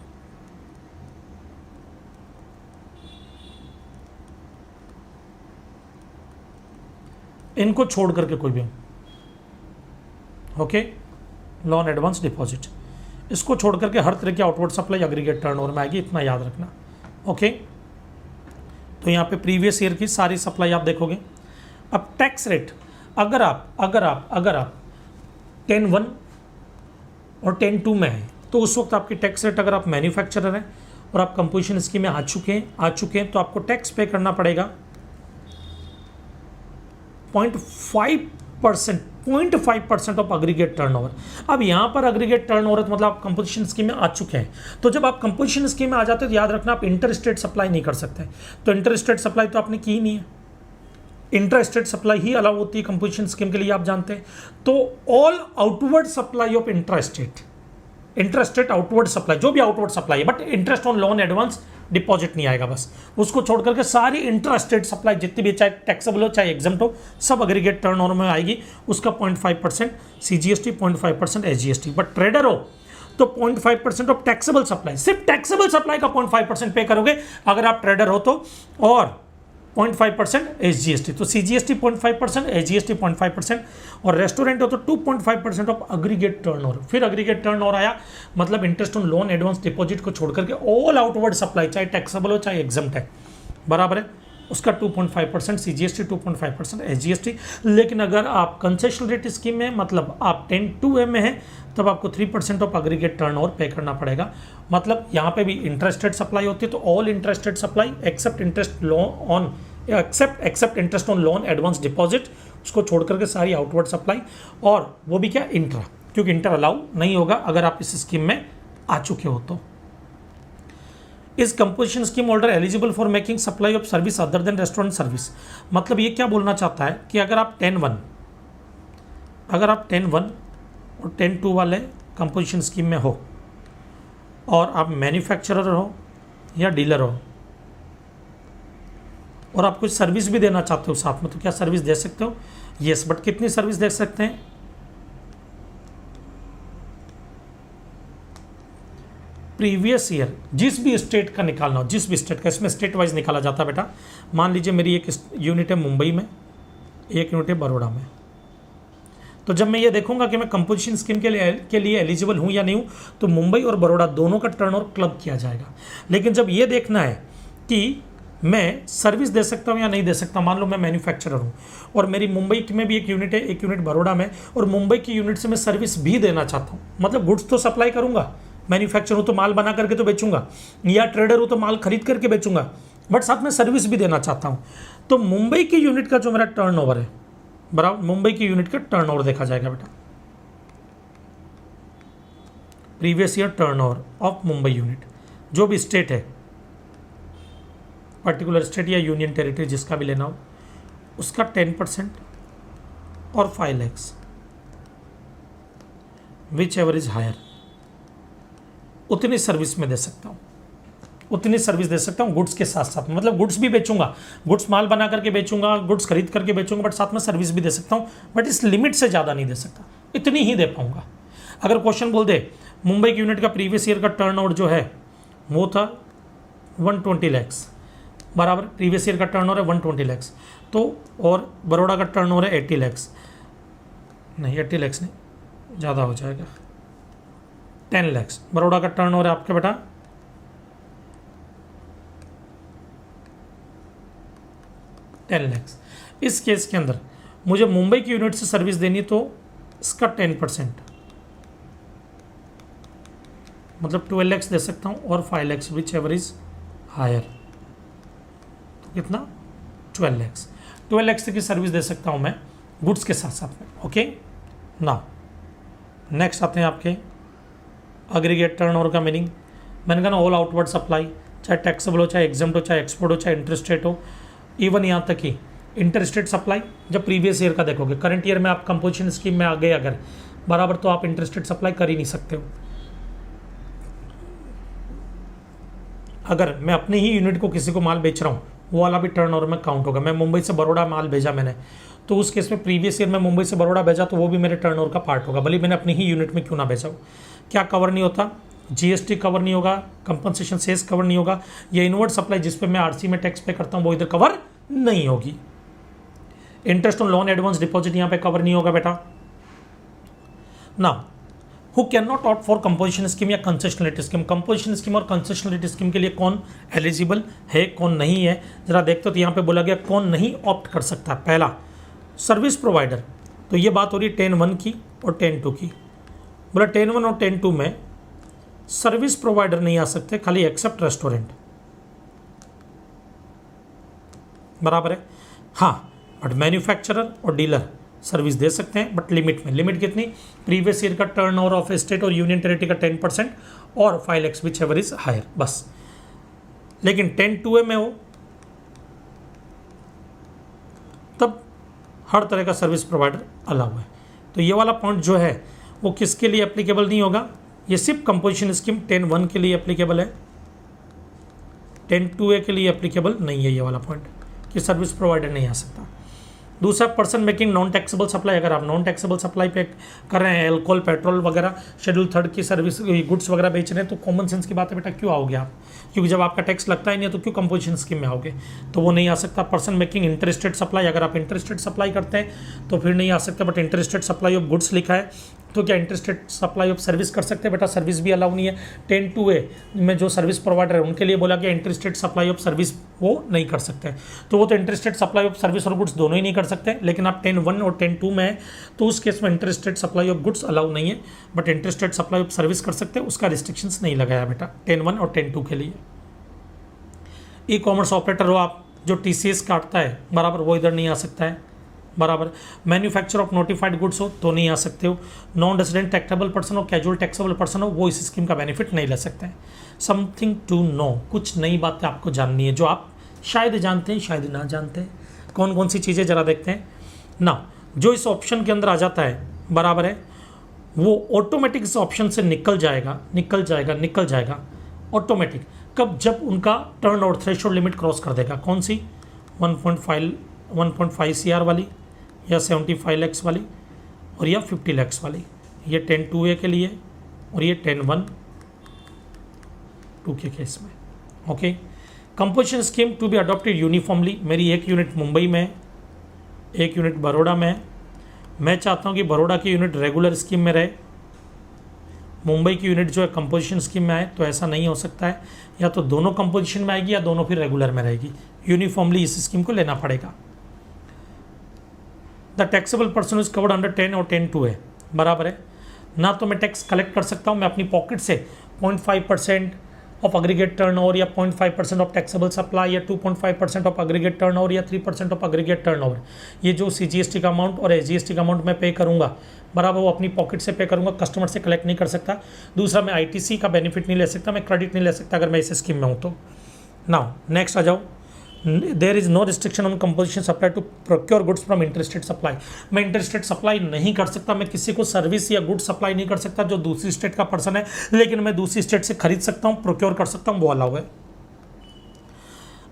इनको छोड़ करके कोई भी, ओके, लोन, एडवांस डिपॉजिट, इसको छोड़ करके हर तरह की आउटवर्ड सप्लाई एग्रीगेट टर्नओवर में आएगी, इतना याद रखना। ओके, तो यहाँ पे प्रीवियस ईयर की सारी सप्लाई आप देखोगे। अब टैक्स रेट, अगर आप 10(1) और 10(2) में है तो उस वक्त आपकी टैक्स रेट, अगर आप मैन्युफैक्चरर हैं और आप कंपोजिशन स्कीम में आ चुके हैं तो आपको टैक्स पे करना पड़ेगा 0.5% ऑफ अग्रीगेट टर्नओवर। अब यहाँ पर अग्रीगेट टर्नओवर मतलब आप कंपोजिशन स्कीम में आ चुके हैं, तो जब आप कंपोजिशन स्कीम में आ जाते हैं तो याद रखना आप इंटर स्टेट सप्लाई नहीं कर सकते। तो इंटर स्टेट सप्लाई तो आपने की ही नहीं है, इंटर स्टेट सप्लाई ही अलाउ होती है कंपोजिशन स्कीम के लिए, आप जानते हैं। तो all outward supply of inter state outward supply, जो भी आउटवर्ड सप्लाई है, but interest on loan, advance deposit नहीं आएगा, बस उसको छोड़ करके सारी इंटर स्टेट सप्लाई जितनी भी, चाहे टैक्सेबल हो चाहे एग्जम्प्ट हो, सब अग्रीगेट टर्नओवर में आएगी। उसका 0.5% CGST, 0.5% SGST, बट ट्रेडर हो तो 0.5% ऑफ टैक्सेबल सप्लाई, सिर्फ टैक्सेबल सप्लाई का 0.5% पे करोगे अगर आप ट्रेडर हो तो, और 0.5% SGST, तो CGST 0.5%, SGST 0.5%, और रेस्टोरेंट हो तो 2.5% ऑफ अग्रीगेट टर्नओवर। फिर अग्रीगेट टर्नओवर आया मतलब interest on loan, advance deposit को छोड़ करके ऑल आउटवर्ड सप्लाई, चाहे टैक्सेबल हो चाहे एग्जम्प्ट है, बराबर है, उसका 2.5% CGST, 2.5% SGST। लेकिन अगर आप कंसेशन रेट स्कीम में, मतलब आप 10(2)(a) में है, तब आपको 3% ऑफ अग्रीगेट टर्नओवर पे करना पड़ेगा। मतलब यहाँ पे भी इंटरेस्टेड सप्लाई होती है तो all interested supply except interest on loan, advance deposit, उसको छोड़ करके सारी आउटवर्ड सप्लाई, और वो भी क्या, इंट्रा, क्योंकि इंटर अलाउ नहीं होगा अगर आप इस स्कीम में आ चुके हो तो। Is composition scheme holder eligible for making supply of service other than restaurant service? मतलब ये क्या बोलना चाहता है कि अगर आप 10(1) और 10(2) वाले कंपोजिशन स्कीम में हो और आप मैन्युफैक्चरर हो या डीलर हो और आप कुछ सर्विस भी देना चाहते हो साथ में, तो क्या सर्विस दे सकते हो? यस, बट कितनी सर्विस दे सकते हैं? प्रीवियस ईयर जिस भी स्टेट का निकालना हो, जिस भी स्टेट का, इसमें स्टेट वाइज निकाला जाता है बेटा। मान लीजिए मेरी एक यूनिट है मुंबई में, एक यूनिट है बड़ौदा में, तो जब मैं ये देखूंगा कि मैं कंपोजिशन स्कीम के लिए एलिजिबल हूं या नहीं हूं, तो मुंबई और बड़ौदा दोनों का टर्नओवर क्लब किया जाएगा। लेकिन जब ये देखना है कि मैं सर्विस दे सकता हूँ या नहीं दे सकता। मान लो मैं मैन्युफैक्चरर हूँ और मेरी मुंबई में भी एक यूनिट है, एक यूनिट बड़ौदा में, और मुंबई की यूनिट से मैं सर्विस भी देना चाहता हूँ। मतलब गुड्स तो सप्लाई करूँगा, मैन्युफैक्चर हूँ तो माल बना करके तो बेचूंगा, या ट्रेडर हूँ तो माल खरीद करके बेचूंगा, बट साथ में सर्विस भी देना चाहता हूँ। तो मुंबई की यूनिट का जो मेरा टर्नओवर है, बराबर मुंबई की यूनिट का टर्नओवर देखा जाएगा बेटा, previous year turnover of Mumbai unit. जो भी स्टेट है, पर्टिकुलर स्टेट या यूनियन टेरिटरी जिसका भी लेना हो, उसका 10% और 5 lakhs, whichever is higher, उतनी सर्विस में दे सकता हूँ, उतनी सर्विस दे सकता हूँ गुड्स के साथ साथ। मतलब गुड्स भी बेचूंगा, गुड्स माल बना करके बेचूंगा, गुड्स खरीद करके बेचूंगा, बट साथ में सर्विस भी दे सकता हूँ, बट इस लिमिट से ज़्यादा नहीं दे सकता, इतनी ही दे पाऊंगा। अगर क्वेश्चन बोल दे मुंबई की यूनिट का प्रीवियस ईयर का टर्नओवर जो है वो था 120 lakhs, बराबर प्रीवियस ईयर का टर्नओवर है 120 lakhs, तो और बड़ौदा का टर्नओवर है 80 lakhs, नहीं 80 lakhs नहीं, ज़्यादा हो जाएगा, 10 lakhs। बड़ौदा का टर्नओवर है आपके बेटा 10 lakhs। इस केस के अंदर मुझे मुंबई की यूनिट से सर्विस देनी, तो इसका 10%, मतलब 12 lakhs दे सकता हूँ, और 5 lakhs whichever is higher, तो कितना 12 lakhs। 12 lakhs तक की सर्विस दे सकता हूँ मैं गुड्स के साथ साथ में। ओके, नाउ नेक्स्ट आते हैं आपके एग्रीगेट टर्नओवर का मीनिंग। मैंने कहा ना ऑल आउटवर्ड सप्लाई, चाहे टैक्सेबल हो, चाहे एग्जाम्प्ट हो, चाहे एक्सपोर्ट हो, चाहे इंटरस्टेट हो, इवन यहाँ तक कि इंटरस्टेट सप्लाई जब प्रीवियस ईयर का देखोगे, करंट ईयर में आप कंपोजिशन स्कीम में आ गए अगर, बराबर, तो आप इंटरस्टेट सप्लाई कर ही नहीं सकते हो। अगर मैं अपनी ही यूनिट को किसी को माल बेच रहा हूँ, वो वाला भी टर्नओवर में काउंट होगा। मैं मुंबई से बड़ौदा माल भेजा मैंने, तो उस केस में प्रीवियस ईयर में मुंबई से बड़ौदा भेजा, तो वो भी मेरे टर्नओवर का पार्ट होगा, भले मैंने अपनी ही यूनिट में क्यों ना भेजा हो। क्या कवर नहीं होता? जीएसटी कवर नहीं होगा, कंपनसेशन सेस कवर नहीं होगा, या इनवर्ड सप्लाई जिस पे मैं आरसी में टैक्स पे करता हूँ वो इधर कवर नहीं होगी। Interest on loan advance deposit यहाँ पे कवर नहीं होगा बेटा। ना who can not opt for composition scheme या कंसेशनलिटी स्कीम। कंपोजिशन स्कीम और कंसेशनलिटी स्कीम के लिए कौन एलिजिबल है, कौन नहीं है, जरा देखते हो। तो यहाँ पे बोला गया कौन नहीं ऑप्ट कर सकता। पहला सर्विस प्रोवाइडर, तो ये बात हो रही है 10(1) की और 10(2) की। बोला 10(1) और 10(2) में सर्विस प्रोवाइडर नहीं आ सकते, खाली एक्सेप्ट रेस्टोरेंट, बराबर है। हाँ, बट मैन्युफैक्चरर और डीलर सर्विस दे सकते हैं, बट लिमिट में। लिमिट कितनी? प्रीवियस ईयर का टर्नओवर ऑफ स्टेट और यूनियन टेरिटरी का 10% और 5 lakhs whichever is higher, बस। लेकिन 10(2) में हो तब हर तरह का सर्विस प्रोवाइडर अलाउ है। तो ये वाला पॉइंट जो है वो किसके लिए एप्लीकेबल नहीं होगा? ये सिर्फ कंपोजिशन स्कीम 10(1) के लिए एप्लीकेबल है, 10(2) के लिए एप्लीकेबल नहीं है ये वाला पॉइंट कि सर्विस प्रोवाइडर नहीं आ सकता। दूसरा person making non taxable supply. अगर आप नॉन टैक्सेबल सप्लाई पे कर रहे हैं, अल्कोहल, पेट्रोल वगैरह, शेड्यूल 3 की सर्विस गुड्स वगैरह बेच रहे हैं, तो कॉमन सेंस की बात है बेटा, क्यों आओगे आप? क्योंकि जब आपका टैक्स लगता ही नहीं है तो क्यों कंपोजिशन स्कीम में आओगे? तो वो नहीं आ सकता। पर्सन मेकिंग इंटरेस्टेड सप्लाई, अगर आप इंटरेस्टेड सप्लाई करते हैं तो फिर नहीं आ सकता। But interested supply of goods लिखा है, तो क्या इंटरेस्टेड सप्लाई ऑफ सर्विस कर सकते हैं बेटा? सर्विस भी अलाउ नहीं है। 10(2) में जो सर्विस प्रोवाइडर है उनके लिए बोला गया इंटरेस्टेड सप्लाई ऑफ सर्विस वो नहीं कर सकते। तो वो तो इंटरेस्टेड सप्लाई ऑफ सर्विस और गुड्स दोनों ही नहीं कर सकते। लेकिन आप 10(1) और 10(2) में है तो उस केस में interested supply of goods allow नहीं है, but interested supply of service कर सकते हैं। उसका रिस्ट्रिक्शंस नहीं लगाया बेटा 10(1) और 10(2) के लिए। ई कॉमर्स ऑपरेटर हो आप, जो TCS काटता है, बराबर, वो इधर नहीं आ सकता है, बराबर। मैन्युफैक्चर ऑफ नोटिफाइड गुड्स हो तो नहीं आ सकते हो। नॉन रेजिडेंट टैक्सेबल पर्सन हो, कैजुअल टैक्सेबल पर्सन हो, वो इस स्कीम का बेनिफिट नहीं ले सकते हैं। समथिंग टू नो, कुछ नई बातें आपको जाननी है जो आप शायद जानते हैं, शायद ना जानते हैं। कौन कौन सी चीज़ें जरा देखते हैं ना। जो इस ऑप्शन के अंदर आ जाता है, बराबर है, वो ऑटोमेटिक इस ऑप्शन से निकल जाएगा ऑटोमेटिक। कब? जब उनका turn over threshold limit cross कर देगा। कौन सी? 1.5 CR वाली, या 75 lakhs वाली, और या 50 lakhs वाली। ये 10(2) के लिए और ये 10(1) के केस में। Okay. Composition scheme to be adopted uniformly. मेरी एक यूनिट मुंबई में, एक यूनिट बड़ौदा में। मैं चाहता हूँ कि बड़ौदा की यूनिट रेगुलर स्कीम में रहे, मुंबई की यूनिट जो है कंपोजिशन स्कीम में आए तो ऐसा नहीं हो सकता है, या तो दोनों कंपोजिशन में आएगी या दोनों फिर रेगुलर में रहेगी। यूनिफॉर्मली इस स्कीम को लेना पड़ेगा। The taxable person is covered under 10 और 10(2) है, बराबर है ना। तो मैं टैक्स कलेक्ट कर सकता हूँ मैं अपनी पॉकेट से 0.5% ऑफ अग्रीगेट टर्नओवर, या 0.5% ऑफ टैक्सेबल सप्लाई, या 2.5% ऑफ अग्रीगेट टर्नओवर, या 3% ऑफ अग्रीगेट टर्नओवर। ये जो CGST का अमाउंट और SGST का अमाउंट मैं पे करूँगा, बराबर, वो अपनी पॉकेट से पे करूँगा, कस्टमर से कलेक्ट नहीं कर सकता। दूसरा, मैं ITC का बेनिफिट नहीं ले सकता, मैं क्रेडिट नहीं ले सकता अगर मैं इस स्कीम में हूँ तो। नाउ नेक्स्ट आ जाओ, there is no restriction on composition supply to procure goods from interstate supply. मैं इंटरस्टेट सप्लाई नहीं कर सकता, मैं किसी को सर्विस या गुड सप्लाई नहीं कर सकता जो दूसरी स्टेट का पर्सन है, लेकिन मैं दूसरी स्टेट से खरीद सकता हूँ, प्रोक्योर कर सकता हूँ, वो अलाउ है।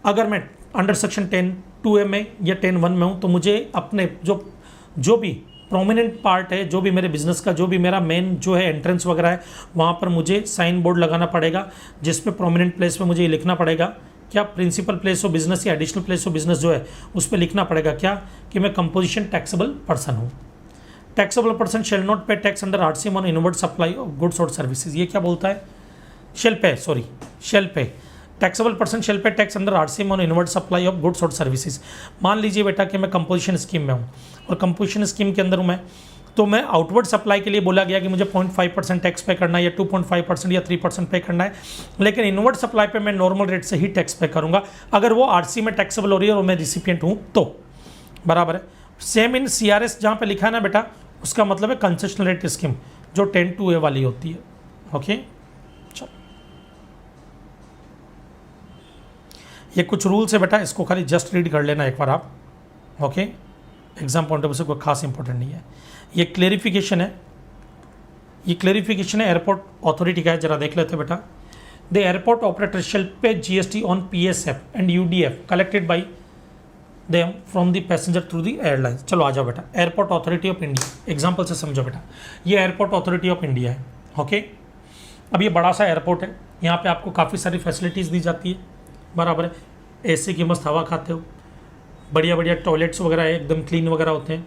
अगर मैं अंडर सेक्शन 10(2) में या 10(1) में हूँ तो मुझे अपने जो भी प्रोमिनेंट पार्ट है, जो भी मेरे बिजनेस का, जो भी मेरा मेन जो है एंट्रेंस वगैरह है, वहाँ पर मुझे साइन बोर्ड लगाना पड़ेगा, जिसपे प्रोमिनेंट प्लेस पे मुझे ये लिखना पड़ेगा, क्या प्रिंसिपल प्लेस ऑफ बिजनेस या एडिशनल प्लेस ऑफ बिजनेस जो है उस पर लिखना पड़ेगा क्या, कि मैं कंपोजिशन टैक्सेबल पर्सन हूँ। टैक्सेबल पर्सन शेल नॉट पे tax under RCM on inward supply of goods और सर्विसेज। ये क्या बोलता है? शेल पे टैक्सेबल पर्सन शेल पे tax under RCM on inward supply of goods और सर्विसेज। मान लीजिए बेटा कि मैं कंपोजिशन स्कीम में हूँ और कंपोजिशन स्कीम के अंदर हूँ मैं, तो मैं आउटवर्ड सप्लाई के लिए बोला गया कि मुझे 0.5% टैक्स पे करना है, या 2.5% या 3% पे करना है, लेकिन इनवर्ड सप्लाई पे मैं नॉर्मल रेट से ही टैक्स पे करूंगा अगर वो RC में टैक्सेबल हो रही है और मैं रिसिपिएंट हूँ तो, बराबर है। सेम इन CRS जहाँ पे लिखा है ना बेटा, उसका मतलब है कंसेशनल रेट स्कीम जो 10(2) वाली होती है। ओके, चलो ये कुछ रूल्स है बेटा, इसको खाली जस्ट रीड कर लेना एक बार आप। Okay, exam point of view से कोई खास इंपॉर्टेंट नहीं है। ये क्लेरिफिकेशन है, एयरपोर्ट अथॉरिटी का है, जरा देख लेते हैं बेटा। द एयरपोर्ट ऑपरेटर शेल पे GST on PSF and UDF collected by them from the passenger through the airlines. चलो आ जाओ बेटा, airport authority of India, example से समझो बेटा। ये एयरपोर्ट अथॉरिटी ऑफ इंडिया है। ओके, अब ये बड़ा सा एयरपोर्ट है, यहाँ पे आपको काफ़ी सारी फैसिलिटीज़ दी जाती है, बराबर है। AC की मस्त हवा खाते हो, बढ़िया बढ़िया टॉयलेट्स वगैरह है, एकदम क्लीन वगैरह होते हैं,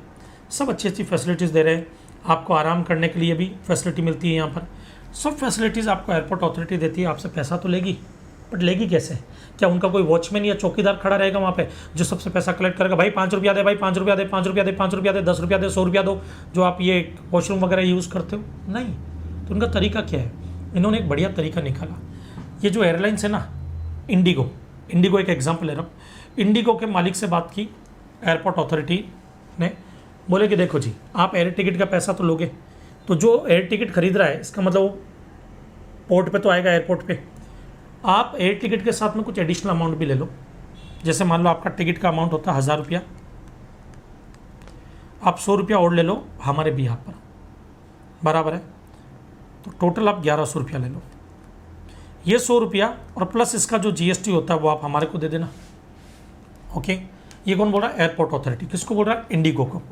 सब अच्छी अच्छी फैसिलिटीज़ दे रहे हैं। आपको आराम करने के लिए भी फैसिलिटी मिलती है यहाँ पर, सब फैसिलिटीज़ आपको एयरपोर्ट अथॉरिटी देती है। आपसे पैसा तो लेगी, बट लेगी कैसे? क्या उनका कोई वॉचमैन या चौकीदार खड़ा रहेगा वहाँ पे जो सबसे पैसा कलेक्ट करेगा? भाई 5 रुपया दे, भाई 5 रुपया दे, 5 रुपया दे, 5 रुपया दे, 10 रुपया दे, 100 रुपया दो, जो आप ये वॉशरूम वगैरह यूज़ करते हो। नहीं, तो उनका तरीका क्या है? इन्होंने एक बढ़िया तरीका निकाला। ये जो एयरलाइंस है ना, इंडिगो एक एग्जाम्पल ले रहा हूँ। इंडिगो के मालिक से बात की एयरपोर्ट अथॉरिटी ने, बोले कि देखो जी, आप एयर टिकट का पैसा तो लोगे, तो जो एयर टिकट खरीद रहा है इसका मतलब वो पोर्ट पे तो आएगा, एयरपोर्ट पे। आप एयर टिकट के साथ में कुछ एडिशनल अमाउंट भी ले लो। जैसे मान लो आपका टिकट का अमाउंट होता है 1000 रुपया, आप 100 रुपया और ले लो हमारे बिहार पर, बराबर है। तो टोटल आप 1100 रुपया ले लो। ये 100 रुपया और प्लस इसका जो GST होता है वो आप हमारे को दे देना। ओके, ये कौन बोल रहा है? Airport authority. किसको बोल रहा है? इंडिगो को।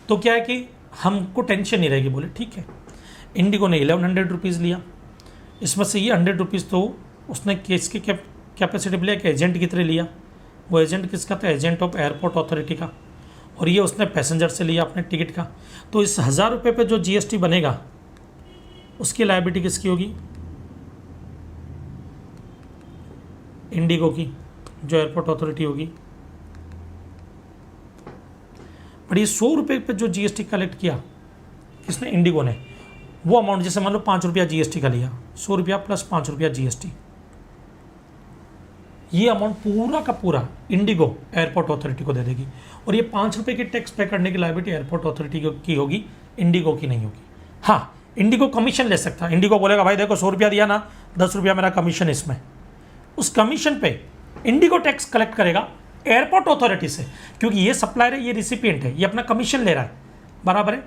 तो क्या है कि हमको टेंशन नहीं रहेगी। बोले ठीक है। इंडिगो ने 1100 रुपीज़ लिया, इसमें से ये 100 रुपीज़ तो उसने किसकी कैपेसिटी लिया कि एजेंट की तरह लिया। वो एजेंट किसका था? एजेंट ऑफ एयरपोर्ट अथॉरिटी का। और ये उसने पैसेंजर से लिया अपने टिकट का। तो इस 1000 रुपये पे जो GST बनेगा उसकी लायबिलिटी किसकी होगी? इंडिगो की, जो एयरपोर्ट अथॉरिटी होगी। बट ये 100 रुपये पे जो GST कलेक्ट किया किसने? इंडिगो ने। वो अमाउंट जैसे मान लो 5 रुपया GST का लिया, 100 रुपया प्लस 5 रुपया GST, ये अमाउंट पूरा का पूरा इंडिगो एयरपोर्ट अथॉरिटी को दे देगी। और ये 5 रुपये की टैक्स पे करने की लायबिलिटी एयरपोर्ट अथॉरिटी की होगी, इंडिगो की नहीं होगी। हाँ, इंडिगो कमीशन ले सकता है। इंडिगो बोलेगा भाई देखो 100 रुपया दिया ना, 10 रुपया मेरा कमीशन इसमें। उस कमीशन पे इंडिगो टैक्स कलेक्ट करेगा एयरपोर्ट अथॉरिटी से, क्योंकि ये सप्लायर है, ये रिसिपिएंट है, ये अपना कमीशन ले रहा है, बराबर है।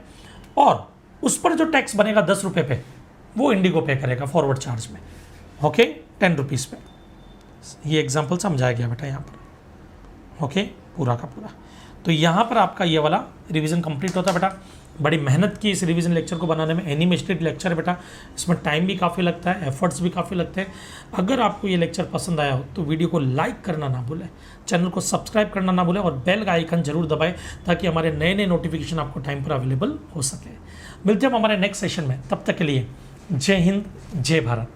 और उस पर जो टैक्स बनेगा 10 रुपये पे, वो इंडिगो पे करेगा फॉरवर्ड चार्ज में। ओके, 10 रुपीज़ पे। ये एग्जांपल समझाया गया बेटा यहाँ पर। ओके, पूरा का पूरा। तो यहाँ पर आपका ये वाला रिवीजन कंप्लीट होता है बेटा। बड़ी मेहनत की इस रिवीजन लेक्चर को बनाने में। एनिमेटेड लेक्चर है बेटा, इसमें टाइम भी काफ़ी लगता है, एफर्ट्स भी काफ़ी लगते हैं। अगर आपको ये लेक्चर पसंद आया हो तो वीडियो को लाइक करना ना भूलें, चैनल को सब्सक्राइब करना ना भूलें और बेल का आइकन जरूर दबाएं ताकि हमारे नए नए नोटिफिकेशन आपको टाइम पर अवेलेबल हो सके। मिलते हैं हम हमारे नेक्स्ट सेशन में, तब तक के लिए जय हिंद, जय भारत।